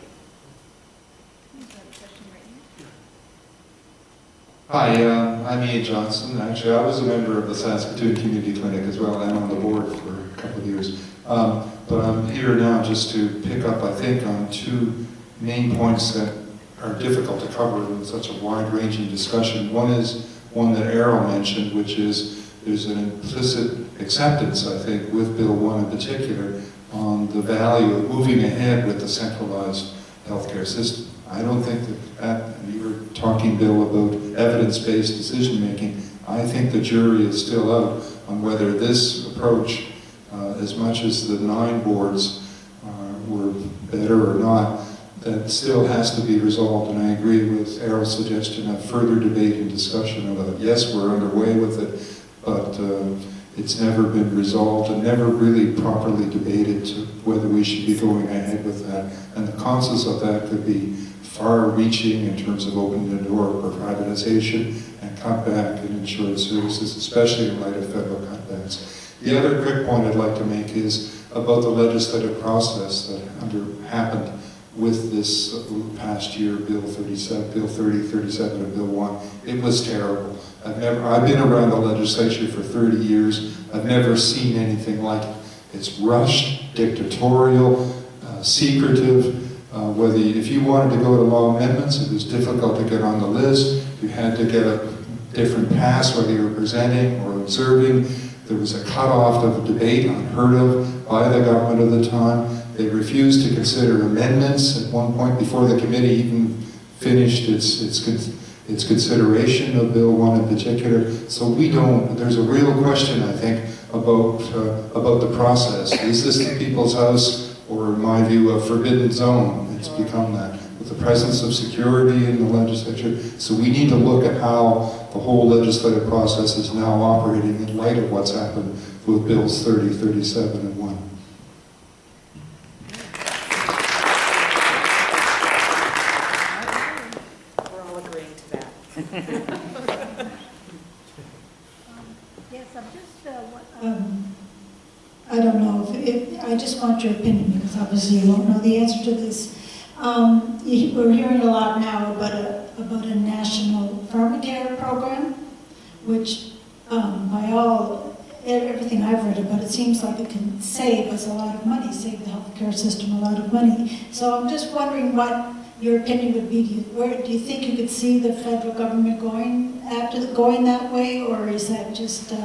Hi, I'm Ian Johnson. Actually, I was a member of the Saskatoon Community Clinic as well, and I'm on the board for a couple of years. But I'm here now just to pick up, I think, on two main points that are difficult to cover in such a wide-ranging discussion. One is one that Errol mentioned, which is there's an implicit acceptance, I think, with Bill 1 in particular, on the value of moving ahead with the centralized healthcare system. I don't think that, and you were talking, Bill, about evidence-based decision-making. I think the jury is still out on whether this approach, as much as the 9 boards were better or not, that still has to be resolved. And I agree with Errol's suggestion of further debate and discussion about it. Yes, we're underway with it, but it's never been resolved and never really properly debated to whether we should be going ahead with that. And the consequences of that could be far-reaching in terms of opening the door for privatization and cutback in insurance services, especially in light of federal cutbacks. The other quick point I'd like to make is about the legislative process that happened with this past year, Bill 37, Bill 30, 37, and Bill 1. It was terrible. I've been around the legislature for 30 years. I've never seen anything like it. It's rushed, dictatorial, secretive. If you wanted to go to law amendments, it was difficult to get on the list. You had to get a different pass, whether you were presenting or observing. There was a cutoff of debate unheard of by the government of the time. They refused to consider amendments at one point before the committee even finished its consideration of Bill 1 in particular. So there's a real question, I think, about the process. Is this the people's house, or in my view, a forbidden zone? It's become that, with the presence of security in the legislature. So we need to look at how the whole legislative process is now operating in light of what's happened with Bills 30, 37, and 1. Yes, I'm just, I don't know, I just want your opinion, because obviously you won't know the answer to this. We're hearing a lot now about a national pharmacare program, which everything I've read about, it seems like it can save us a lot of money, save the healthcare system a lot of money. So I'm just wondering what your opinion would be. Do you think you could see the federal government going that way, or is that just, to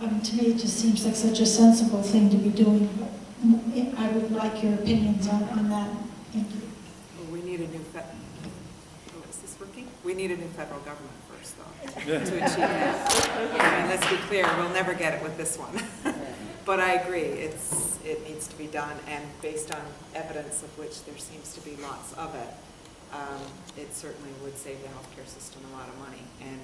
me it just seems like such a sensible thing to be doing. But I would like your opinions on that. Thank you. Well, we need a new is this working? We need a new federal government first, though, to achieve that. I mean, let's be clear, we'll never get it with this one. But I agree, it needs to be done, and based on evidence of which there seems to be lots of it, it certainly would save the healthcare system a lot of money. And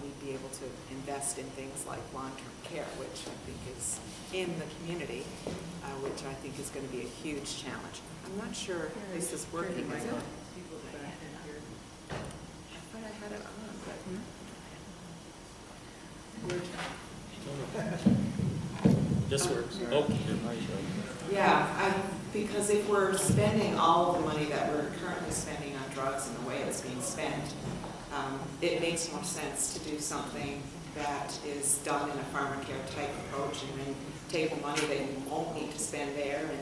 we'd be able to invest in things like long-term care, which I think is in the community, which I think is going to be a huge challenge. I'm not sure if this is working. Is it? I thought I had it on, but... This works. Yeah, because if we're spending all of the money that we're currently spending on drugs and the way it's being spent, it makes more sense to do something that is done in a pharmacare type approach, and then take the money that you won't need to spend there and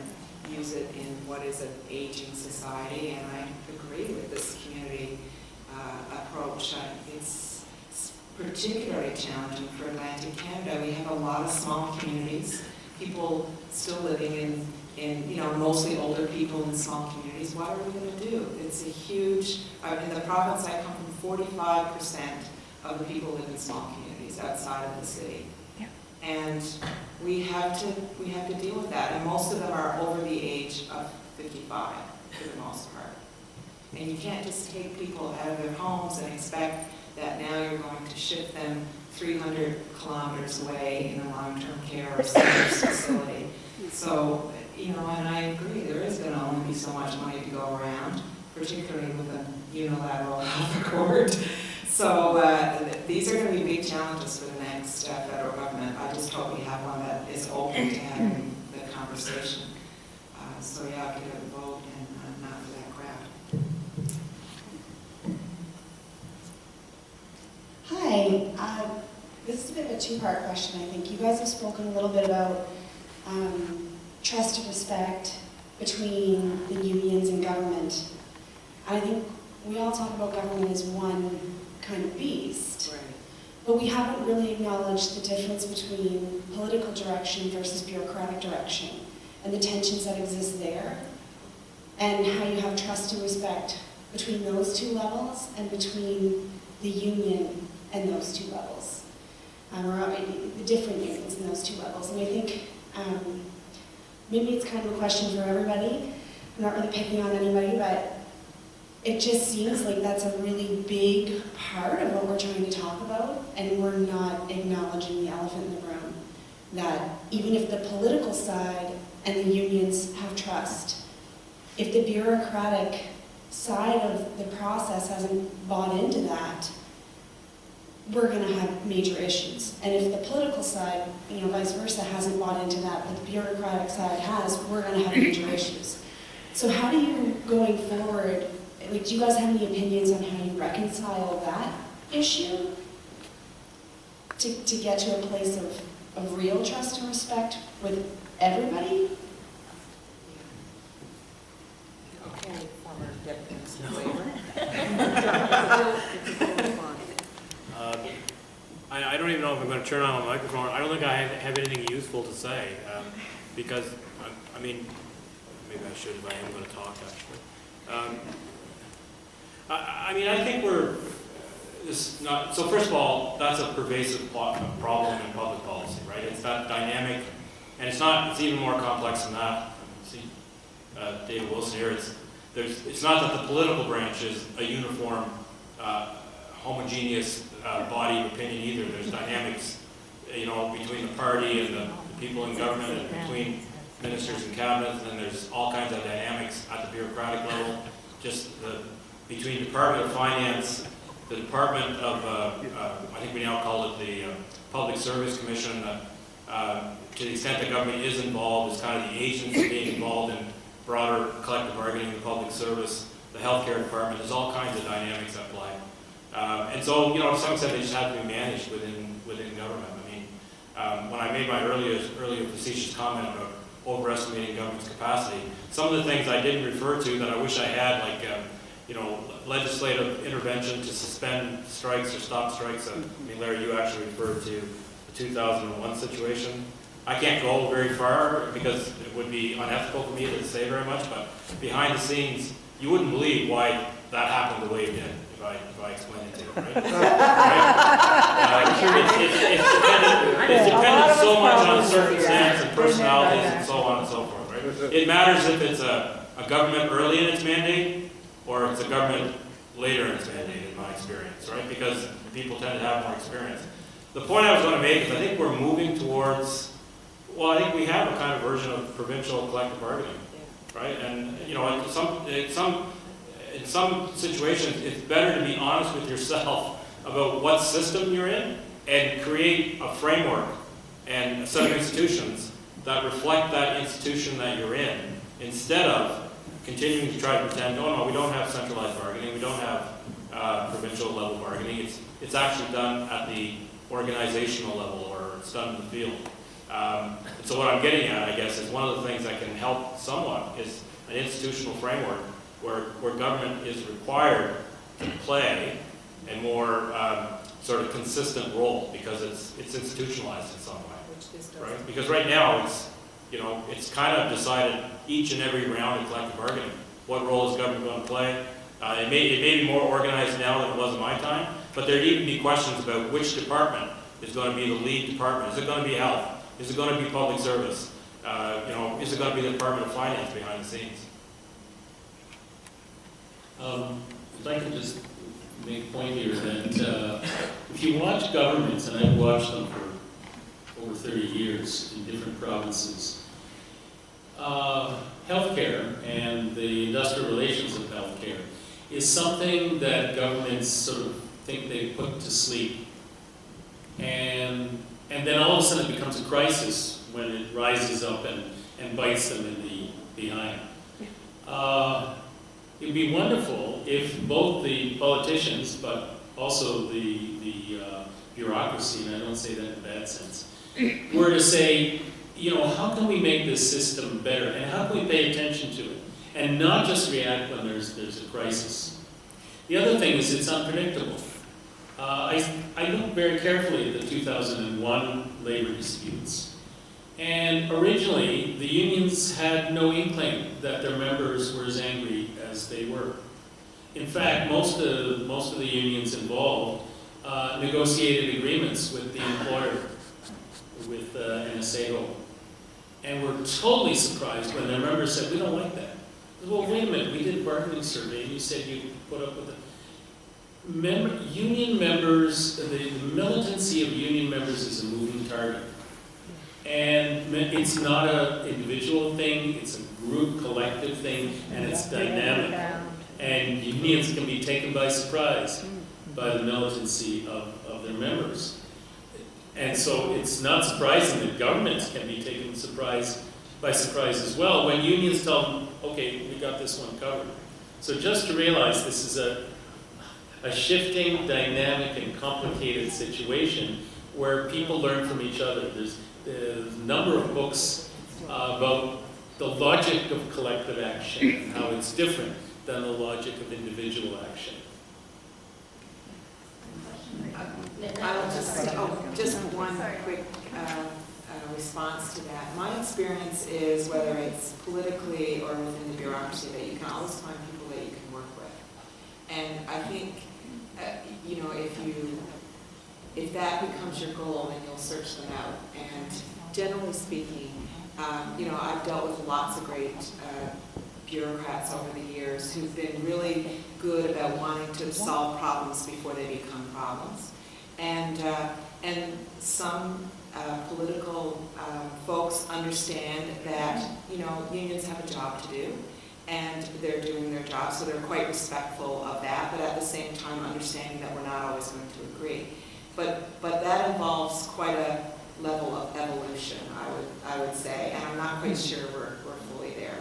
use it in what is an aging society. And I agree with this community approach. It's particularly challenging for Atlantic Canada. We have a lot of small communities, people still living in mostly older people in small communities. What are we going to do? It's a huge, in the province I come from, 45% of the people live in small communities outside of the city. Yeah. And we have to deal with that. And most of them are over the age of 55 for the most part. And you can't just take people out of their homes and expect that now you're going to ship them 300 kilometers away in a long-term care or seniors facility. So, and I agree, there is going to only be so much money to go around, particularly with a unilateral health accord. So these are going to be big challenges for the next federal government. I just hope we have one that is open to having the conversation. So yeah, I'll get a vote and not for that crowd. Hi, this is a bit of a two-part question, I think. You guys have spoken a little bit about trust and respect between the unions and government. I think we all talk about government as one kind of beast, Right. but we haven't really acknowledged the difference between political direction versus bureaucratic direction and the tensions that exist there, and how you have trust and respect between those two levels and between the union and those two levels, or the different unions in those two levels. And I think maybe it's kind of a question for everybody. I'm not really picking on anybody, but it just seems like that's a really big part of what we're trying to talk about, and we're not acknowledging the elephant in the room. That even if the political side and the unions have trust, if the bureaucratic side of the process hasn't bought into that, we're going to have major issues. And if the political side, vice versa, hasn't bought into that, but the bureaucratic side has, we're going to have major issues. So how do you, going forward, do you guys have any opinions on how you reconcile that issue to get to a place of real trust and respect with everybody? Okay, former Deputy Minister Waiver. I don't even know if I'm going to turn on my microphone. I don't think I have anything useful to say, because, I mean, maybe I should if I am going to talk, actually. I think we're not. So first of all, that's a pervasive problem in public policy, right? It's that dynamic, and it's not. It's even more complex than that. See, David Wilson here. It's not that the political branch is a uniform, homogeneous body of opinion either. There's dynamics, between the party and the people in government, and between ministers and cabinets, and then there's all kinds of dynamics at the bureaucratic level. Just between Department of Finance, the Department of, I think we now call it the Public Service Commission, to the extent that government is involved, is kind of the agents being involved in broader collective bargaining in the public service, the healthcare department. There's all kinds of dynamics at play. And so, to some extent, they just have to be managed within government. I mean, when I made my earlier facetious comment about overestimating government's capacity, some of the things I didn't refer to that I wish I had, like, legislative intervention to suspend strikes or stop strikes. I mean, Larry, you actually referred to the 2001 situation. I can't go very far because it would be unethical for me to say very much, but behind the scenes, you wouldn't believe why that happened the way it did if I explained it to you, right? It's dependent so much on circumstance and personalities and so on and so forth, right? It matters if it's a government early in its mandate or if it's a government later in its mandate, in my experience, right? Because people tend to have more experience. The point I was going to make is I think we're moving towards, I think we have a kind of version of provincial collective bargaining, right? And, in some situations, it's better to be honest with yourself about what system you're in and create a framework and a set of institutions that reflect that institution that you're in, instead of continuing to try to pretend, oh no, we don't have centralized bargaining, we don't have provincial level bargaining. It's actually done at the organizational level, or it's done in the field. So what I'm getting at, I guess, is one of the things that can help somewhat is an institutional framework where government is required to play a more sort of consistent role because it's institutionalized in some way, right? Because right now it's kind of decided each and every round of collective bargaining. What role is government going to play? It may be more organized now than it was in my time, but there'd even be questions about which department is going to be the lead department. Is it going to be health? Is it going to be public service? Is it going to be the Department of Finance behind the scenes? I'd like to just make a point here that if you watch governments, and I've watched them for over 30 years in different provinces, healthcare and the industrial relations of healthcare is something that governments sort of think they put to sleep. And then all of a sudden it becomes a crisis when it rises up and bites them in the behind. It would be wonderful if both the politicians, but also the bureaucracy, and I don't say that in a bad sense, were to say, how can we make this system better, and how can we pay attention to it? and not just react when there's a crisis. The other thing is it's unpredictable. I looked very carefully at the 2001 labor disputes, and originally the unions had no inkling that their members were as angry as they were. In fact, most of the unions involved negotiated agreements with the employer, with NSAO, and were totally surprised when their members said, "We don't like that." Well, wait a minute, we did a bargaining survey, and you said you put up with it. Union members, the militancy of union members is a moving target. And it's not an individual thing, it's a group, collective thing, and it's dynamic. And unions can be taken by surprise by the militancy of their members. And so it's not surprising that governments can be taken by surprise as well when unions tell them, okay, we got this one covered. So just to realize this is a shifting, dynamic, and complicated situation where people learn from each other. There's a number of books about the logic of collective action and how it's different than the logic of individual action. Just one quick response to that. My experience is whether it's politically or within the bureaucracy that you can always find people that you can work with. And I think, if that becomes your goal, then you'll search them out. And generally speaking, I've dealt with lots of great bureaucrats over the years who've been really good about wanting to solve problems before they become problems. And some political folks understand that, unions have a job to do, and they're doing their job, so they're quite respectful of that, but at the same time understanding that we're not always going to agree. But that involves quite a level of evolution, I would say, and I'm not quite sure we're fully there.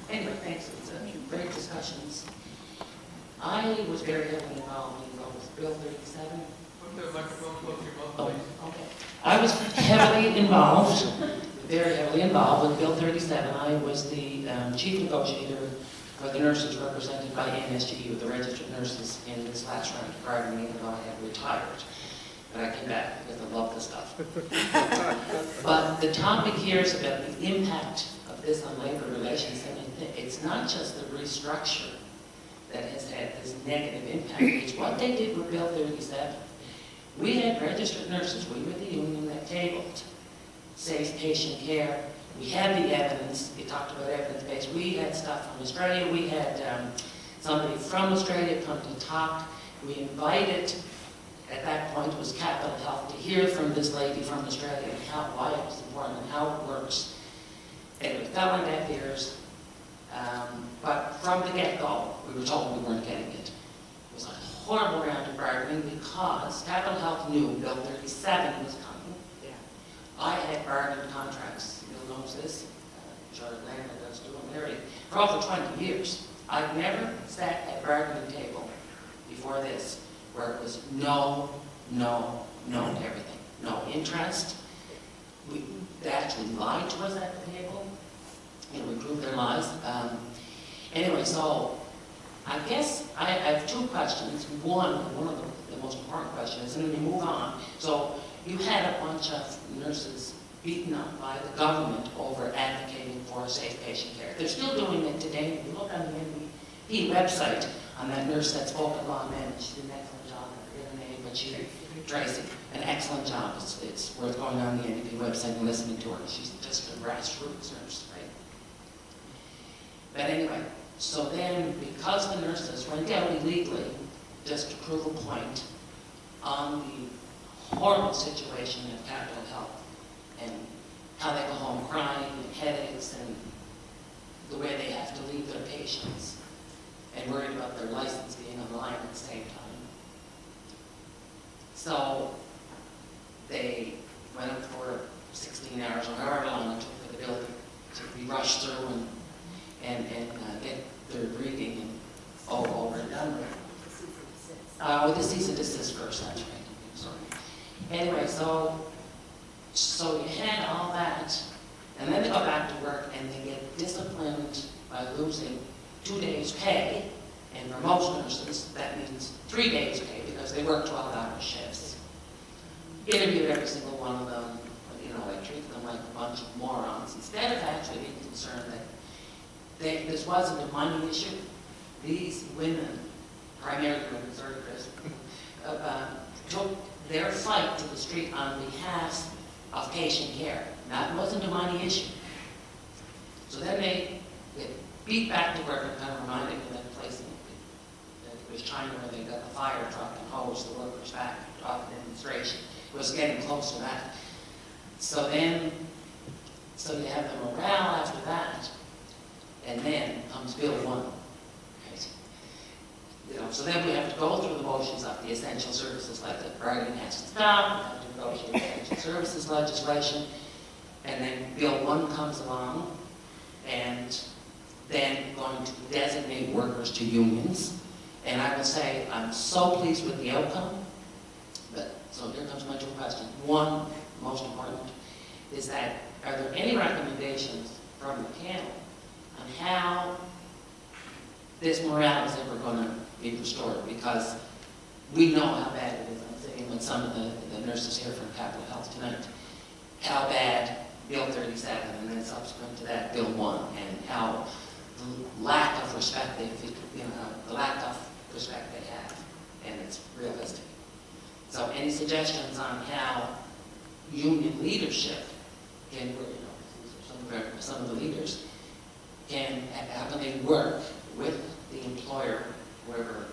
Anyway, thanks. It's great discussions. I was very heavily involved in Bill 37. Oh, okay. I was very heavily involved with Bill 37. I was the chief negotiator for the nurses represented by NSGU, the registered nurses, in this last round of bargaining, even though I had retired. But I came back because I love this stuff. But the topic here is about the impact of this on labor relations, and it's not just the restructure that has had this negative impact. It's what they did with Bill 37. We had registered nurses, we were the union that tabled safe patient care. We had the evidence, you talked about evidence-based. We had stuff from Australia. We had somebody from Australia come to talk. We invited, at that point, was Capital Health, to hear from this lady from Australia and why it was important and how it works. And it fell on deaf ears. But from the get-go, we were told we weren't getting it. It was a horrible round of bargaining because Capital Health knew Bill 37 was coming. Yeah. I had bargained contracts. Bill knows this. Charlotte Landon does too. I'm married for over 20 years. I've never sat at a bargaining table before this where it was no to everything. No interest. They actually lied to us at the table. And we proved their lies. Anyway, so I guess I have two questions. One of the most important questions, and then we move on. So you had a bunch of nurses beaten up by the government over advocating for safe patient care. They're still doing it today. If you look on the NDP website on that nurse that spoke at Law Man, she did an excellent job. I forget her name, but she, Tracy, an excellent job. It's worth going on the NDP website and listening to her. She's just a grassroots nurse, right? But anyway, so then because the nurses went out illegally, just to prove a point, on the horrible situation at Capital Health and how they go home crying and headaches and the way they have to leave their patients and worried about their license being on the line at the same time. So they went up for 16 hours or however long it took for the bill to be rushed through and get their breathing and over and done with. With the cease and desist first, that's right. Sorry. Anyway, so you had all by losing 2 days' pay, and for most nurses, that means 3 days' pay because they work 12-hour shifts. Interviewed every single one of them, I treated them like a bunch of morons, instead of actually being concerned that this wasn't a money issue. These women, primarily women, sorry, Chris, took their fight to the street on behalf of patient care. That wasn't a money issue. So then they get beat back to work, and kind of reminded me of that place it was China where they got the fire truck and hosed the workers back to a demonstration. It was getting close to that. So you have the morale after that, and then comes Bill 1. Right? So then we have to go through the motions of the essential services, like the bargaining has to stop, we have to negotiate essential services legislation, and then Bill 1 comes along, and then going to designate workers to unions. And I will say, I'm so pleased with the outcome. So here comes my two questions. One, most important, is that are there any recommendations from the panel on how this morale is ever going to be restored? Because we know how bad it is. I'm sitting with some of the nurses here from Capital Health tonight. How bad Bill 37 and then subsequent to that Bill 1, and how the lack of respect they have, and it's realistic. So any suggestions on how union leadership can work, some of the leaders how can they work with the employer, wherever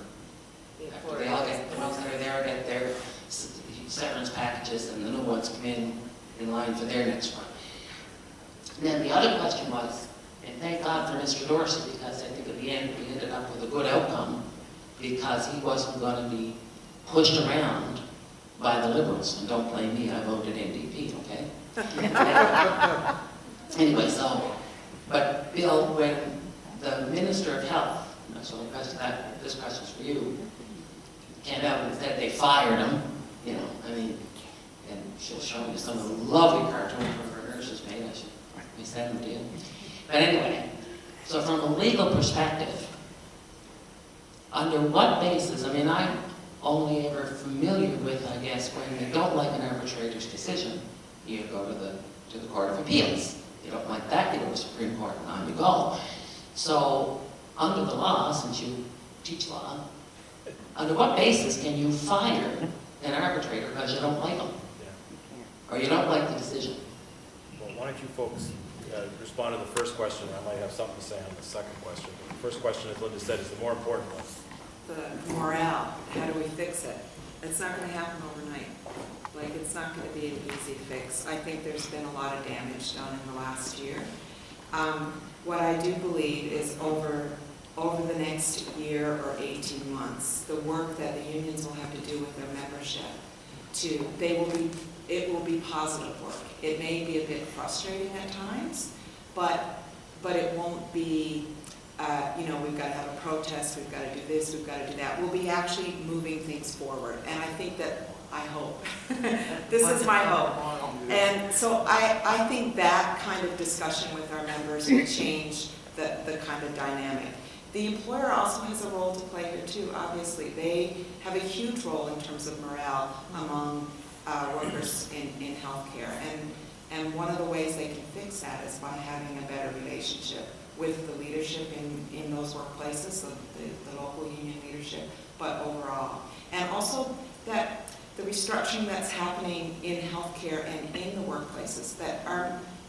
after they all get, the ones that are there get their severance packages, and the new ones come in line for their next one. And then the other question was, and thank God for Mr. Dorsey, because I think at the end we ended up with a good outcome, because he wasn't going to be pushed around by the Liberals. And don't blame me, I voted NDP, okay? Anyway, but Bill, when the Minister of Health, so this question's for you, came out and said they fired him, and she'll show me some of the lovely cartoons her nurses made. I should send them to you. But anyway, so from a legal perspective, under what basis, I'm only ever familiar with, I guess, when you don't like an arbitrator's decision, you go to the Court of Appeals. You don't like that, you go to the Supreme Court, and on you go. So, under the law, since you teach law, under what basis can you fire an arbitrator because you don't like him? Or you don't like the decision? Well, why don't you folks respond to the first question, and I might have something to say on the second question. The first question, as Linda said, is the more important one. The morale, how do we fix it? It's not going to happen overnight. It's not going to be an easy fix. I think there's been a lot of damage done in the last year. What I do believe is over the next year or 18 months, the work that the unions will have to do with their membership, it will be positive work. It may be a bit frustrating at times, but it won't be, we've got to have a protest, we've got to do this, we've got to do that. We'll be actually moving things forward. And I think that, I hope, this is my hope. And so I think that kind of discussion with our members will change the kind of dynamic. The employer also has a role to play here too, obviously. They have a huge role in terms of morale among workers in healthcare. And one of the ways they can fix that is by having a better relationship with the leadership in those workplaces, the local union leadership, but overall. And also that the restructuring that's happening in healthcare and in the workplaces, that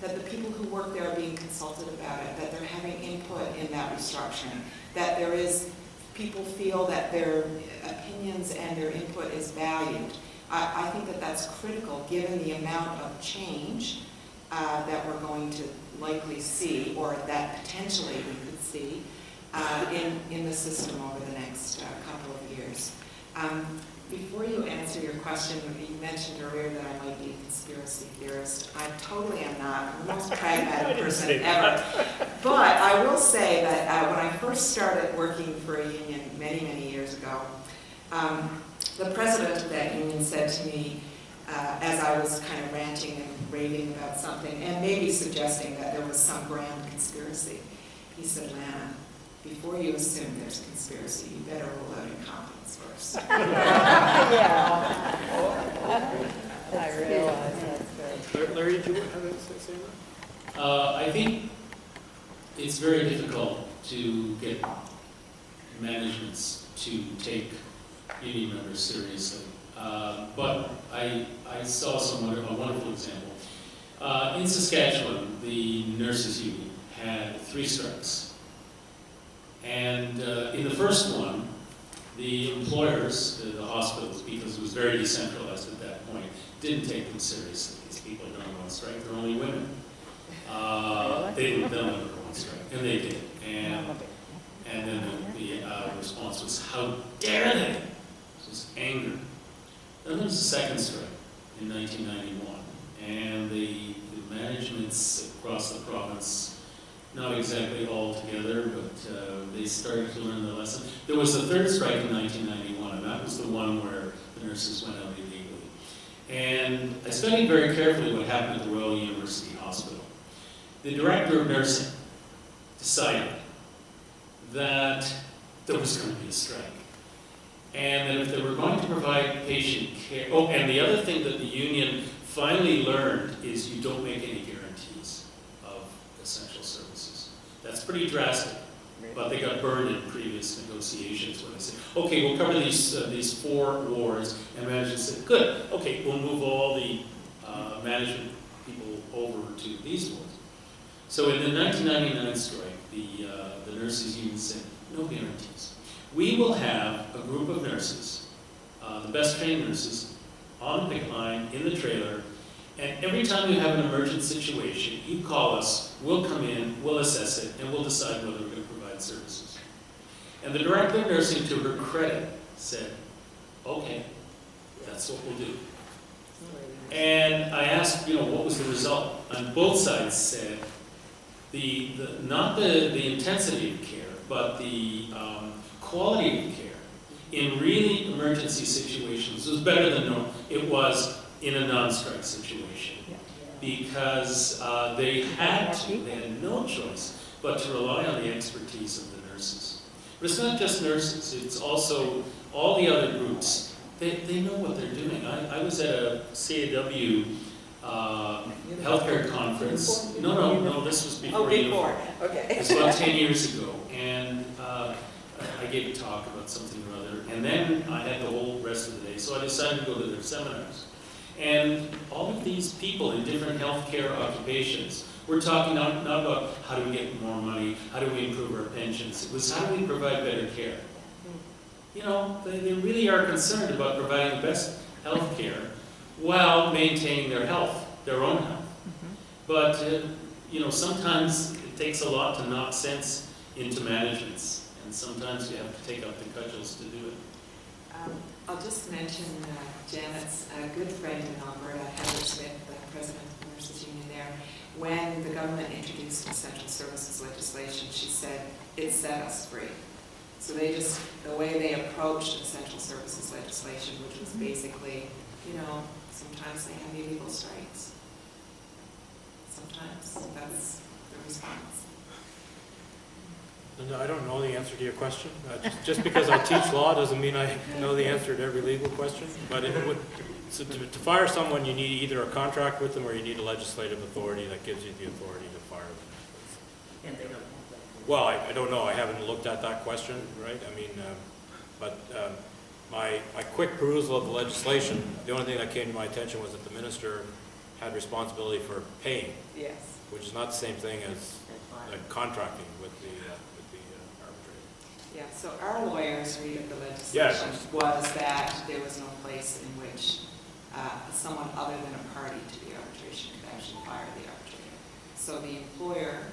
the people who work there are being consulted about it, that they're having input in that restructuring, that people feel that their opinions and their input is valued. I think that that's critical given the amount of change that we're going to likely see, or that potentially we could see in the system over the next couple of years. Before you answer your question, you mentioned earlier that I might be a conspiracy theorist. I totally am not. I'm the most pragmatic person ever. But I will say that when I first started working for a union many, many years ago, the president of that union said to me, as I was kind of ranting and raving about something, and maybe suggesting that there was some grand conspiracy, he said, Lana, before you assume there's a conspiracy, you better rule out incompetence first. I realize that's good. Larry, do you have anything to say on that? I think it's very difficult to get managements to take union members seriously. But I saw a wonderful example. In Saskatchewan, the nurses union had 3 strikes. And in the first one, the employers, the hospitals, because it was very decentralized at that point, didn't take them seriously. These people are going on strike, they're only women. They'll never go on strike, and they did. And then the response was, how dare they? It was anger. Then there was a second strike in 1991, and the managements across the province, not exactly all together, but they started to learn the lesson. There was a third strike in 1991, and that was the one where the nurses went out illegally. And I studied very carefully what happened at the Royal University Hospital. The director of nursing decided that there was going to be a strike. And that if they were going to provide patient care, oh, and the other thing that the union finally learned is you don't make any guarantees of essential services. That's pretty drastic, but they got burned in previous negotiations when they said, okay, we'll cover these 4 wards, and management said, good, okay, we'll move all the management people over to these wards. So in the 1999 strike, the nurses union said, no guarantees. We will have a group of nurses, the best trained nurses, on the picket line, in the trailer, and every time you have an emergent situation, you call us, we'll come in, we'll assess it, and we'll decide whether we're going to provide services. And the director of nursing, to her credit, said, okay, that's what we'll do. And I asked, what was the result? And both sides said, not the intensity of care, but the quality of care in really emergency situations was better than it was in a non-strike situation, because they had no choice but to rely on the expertise of the nurses. But it's not just nurses, it's also all the other groups. They know what they're doing. I was at a CAW healthcare conference. No, this was before. Oh, before, okay. It was about 10 years ago, and I gave a talk about something or other, and then I had the whole rest of the day, so I decided to go to their seminars. And all of these people in different healthcare occupations were talking not about how do we get more money, how do we improve our pensions, it was how do we provide better care. They really are concerned about providing the best health care while maintaining their health, their own health. But, sometimes it takes a lot to knock sense into managements, and sometimes you have to take up the cudgels to do it. I'll just mention Janet's good friend in Alberta, Heather Smith, the president of the Nurses Union there. When the government introduced essential services legislation, she said, it set us free. So the way they approached essential services legislation, which was basically, sometimes they have illegal strikes. Sometimes that's the response. No, I don't know the answer to your question. Just because I teach law doesn't mean I know the answer to every legal question. But to fire someone, you need either a contract with them or you need a legislative authority that gives you the authority to fire them. And they don't have that. Well, I don't know. I haven't looked at that question, right? My quick perusal of the legislation, the only thing that came to my attention was that the minister had responsibility for paying. Yes. Which is not the same thing as contracting with the arbitrator. Yeah, so our lawyers' read of the legislation was that there was no place in which someone other than a party to the arbitration could actually fire the arbitrator. So the employer,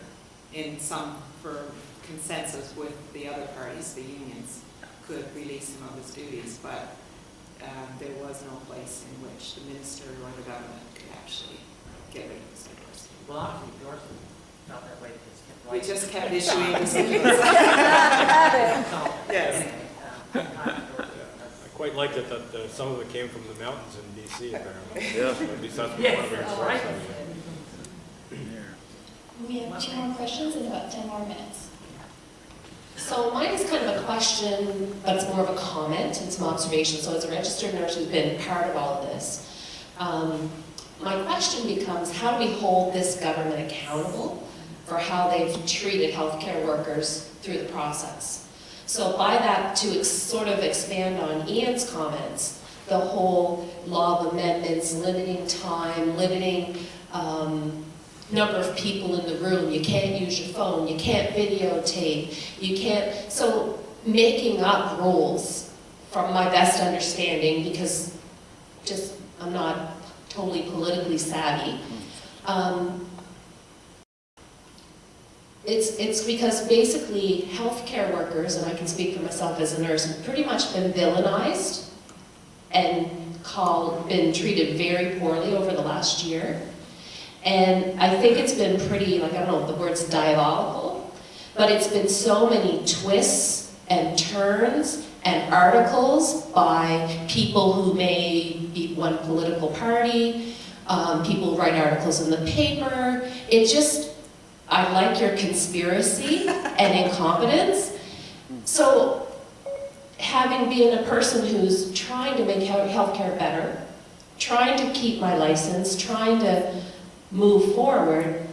for consensus with the other parties, the unions, could release him of his duties, but there was no place in which the minister or the government could actually get rid of Mr. Dorsey. Well, actually, Dorsey felt that way. We just kept issuing decisions. Yes. I quite liked it that some of it came from the mountains in D.C. apparently. Yeah. At least that's what Yes. one of their Right. sources. We have 2 more questions in about 10 more minutes. So mine is kind of a question, but it's more of a comment and some observation. So as a registered nurse who's been part of all of this, my question becomes, how do we hold this government accountable for how they've treated healthcare workers through the process? So by that, to sort of expand on Ian's comments, the whole law of amendments, limiting time, limiting number of people in the room, you can't use your phone, you can't videotape, you can't, so making up rules from my best understanding, because just I'm not totally politically savvy. It's because basically healthcare workers, and I can speak for myself as a nurse, have pretty much been villainized and been treated very poorly over the last year. And I think it's been pretty, like, I don't know if the word's diabolical, but it's been so many twists and turns and articles by people who may be one political party, people who write articles in the paper. It just, I like your conspiracy and incompetence. So having been a person who's trying to make healthcare better, trying to keep my license, trying to move forward,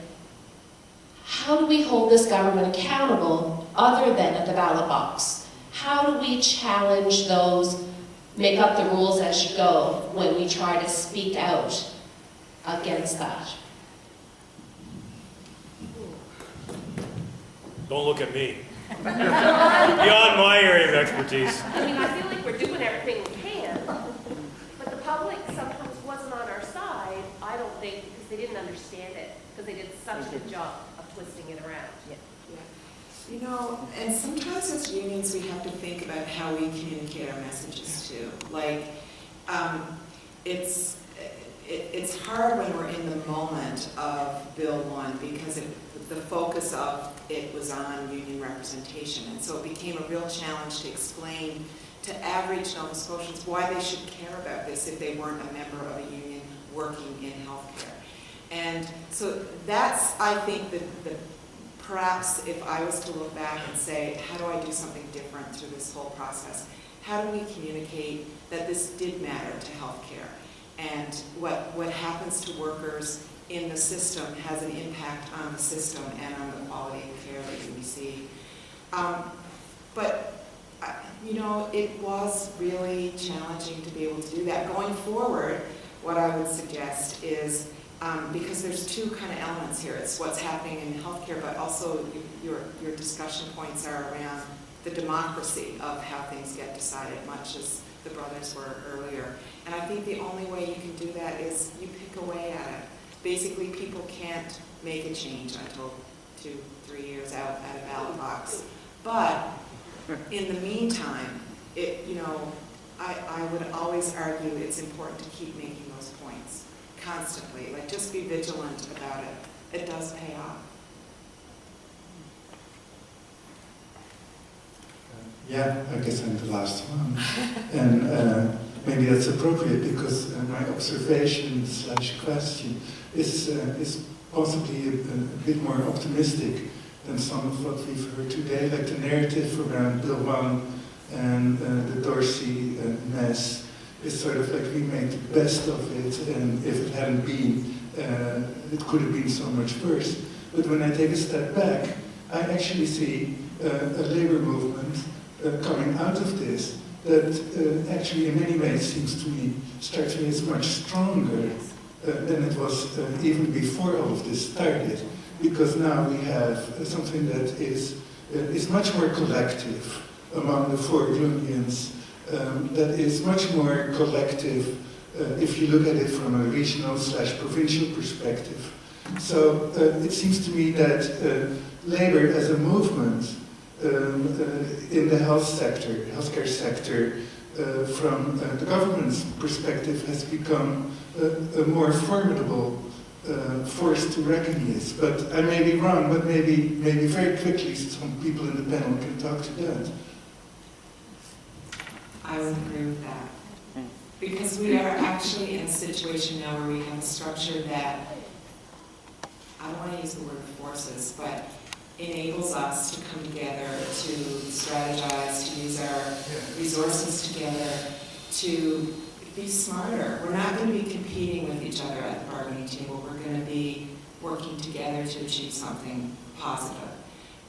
how do we hold this government accountable other than at the ballot box? How do we challenge those, make up the rules as you go when we try to speak out against that? Don't look at me. Beyond my area of expertise. I mean, I feel like we're doing everything we can, but the public sometimes wasn't on our side, I don't think, because they didn't understand it, because they did such a good job of twisting it around. Yeah. You know, and sometimes as unions we have to think about how we communicate our messages too. Like, it's hard when we're in the moment of Bill 1 because the focus of it was on union representation, and so it became a real challenge to explain to average Nova Scotians why they should care about this if they weren't a member of a union working in healthcare. And so that's, I think, that perhaps if I was to look back and say, how do I do something different through this whole process? How do we communicate that this did matter to healthcare? And what happens to workers in the system has an impact on the system and on the quality of care that we receive. But you know, it was really challenging to be able to do that. Going forward, what I would suggest is, because there's two kind of elements here. It's what's happening in healthcare, but also your discussion points are around the democracy of how things get decided, much as the brothers were earlier. And I think the only way you can do that is you pick away at it. Basically, people can't make a change until 2-3 years out at a ballot box. But in the meantime, I would always argue it's important to keep making those points constantly. Like, just be vigilant about it. It does pay off. Yeah, I guess I'm the last one. And maybe that's appropriate because my observation / question is possibly a bit more optimistic than some of what we've heard today, like the narrative around Bill 1 and the Dorsey mess is sort of like we made the best of it, and if it hadn't been, it could have been so much worse. But when I take a step back, I actually see a labor movement coming out of this that actually in many ways seems to me, strikes me as much stronger than it was even before all of this started. Because now we have something that is much more collective among the 4 unions, that is much more collective if you look at it from a regional / provincial perspective. So it seems to me that labor as a movement in the healthcare sector, from the government's perspective, has become a more formidable force to reckon with. But I may be wrong, but maybe very quickly some people in the panel can talk to that. I would agree with that. Because we are actually in a situation now where we have a structure that, I don't want to use the word forces, but enables us to come together to strategize, to use our resources together to be smarter. We're not going to be competing with each other at the bargaining table. We're going to be working together to achieve something positive.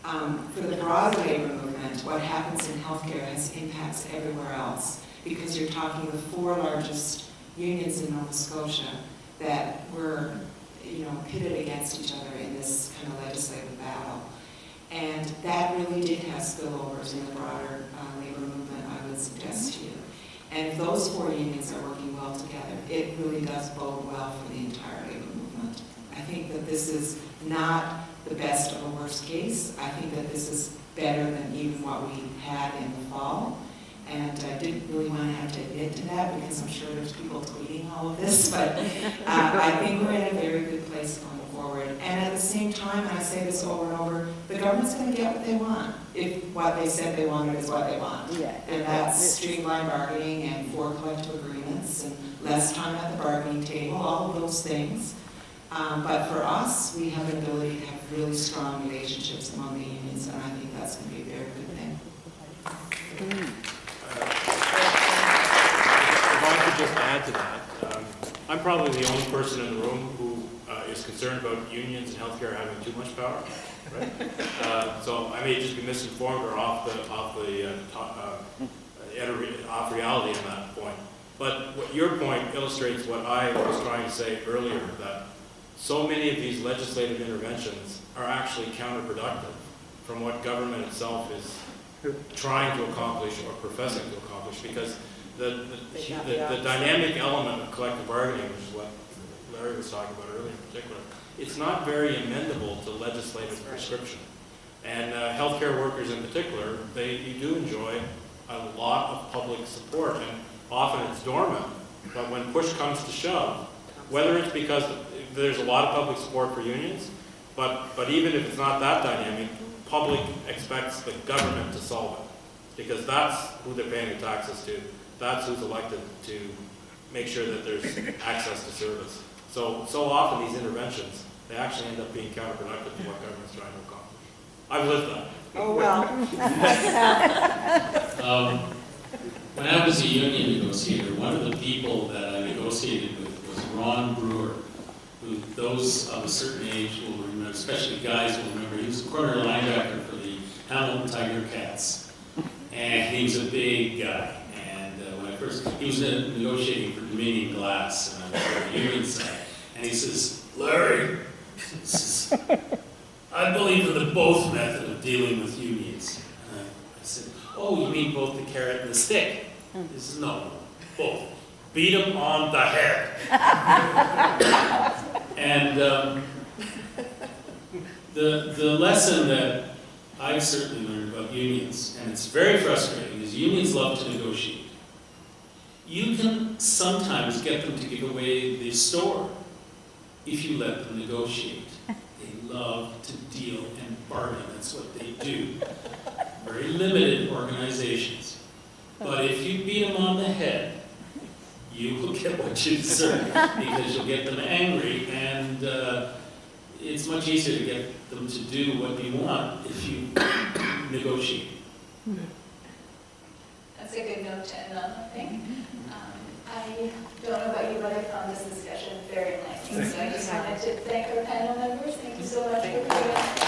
For the broader labor movement, what happens in healthcare has impacts everywhere else, because you're talking the 4 largest unions in Nova Scotia that were, pitted against each other in this kind of legislative battle. And that really did have spillovers in the broader labor movement, I would suggest to you. And if those 4 unions are working well together, it really does bode well for the entire labor movement. I think that this is not the best of a worst case. I think that this is better than even what we had in the fall. And I didn't really want to have to admit to that, because I'm sure there's people tweeting all of this, but I think we're in a very good place going forward. And at the same time, and I say this over and over, the government's going to get what they want, if what they said they wanted is what they want. And that's streamlined bargaining and 4 collective agreements and less time at the bargaining table, all of those things. But for us, we have an ability to have really strong relationships among the unions, and I think that's going to be a very good thing. If I could just add to that, I'm probably the only person in the room who is concerned about unions and healthcare having too much power, right? So I may just be misinformed or off reality on that point. But what your point illustrates what I was trying to say earlier, that so many of these legislative interventions are actually counterproductive from what government itself is trying to accomplish or professing to accomplish, because the dynamic element of collective bargaining, which is what Larry was talking about earlier in particular, it's not very amendable to legislative prescription. And healthcare workers in particular, you do enjoy a lot of public support, and often it's dormant, but when push comes to shove, whether it's because there's a lot of public support for unions, but even if it's not that dynamic, public expects the government to solve it, because that's who they're paying the taxes to. That's who's elected to make sure that there's access to service. So often these interventions, they actually end up being counterproductive to what government's trying to accomplish. I've lived that. Oh, well. When I was a union negotiator, one of the people that I negotiated with was Ron Brewer, who those of a certain age will remember, especially guys will remember. He was a corner linebacker for the Hamilton Tiger Cats, and he was a big guy. And when I first, he was negotiating for Dominion Glass, and I was on the union side, and he says, "Larry, I believe in the both method of dealing with unions." And I said, "Oh, you mean both the carrot and the stick?" He says, "No, both. Beat them on the head." And the lesson that I've certainly learned about unions, and it's very frustrating, is unions love to negotiate. You can sometimes get them to give away the store if you let them negotiate. They love to deal and bargain. That's what they do. Very limited organizations. But if you beat them on the head, you will get what you deserve, because you'll get them angry, and it's much easier to get them to do what you want if you negotiate. That's a good note to end on, I think. I don't know about you, but I found this discussion very enlightening, so I just wanted to thank our panel members. Thank you so much for coming.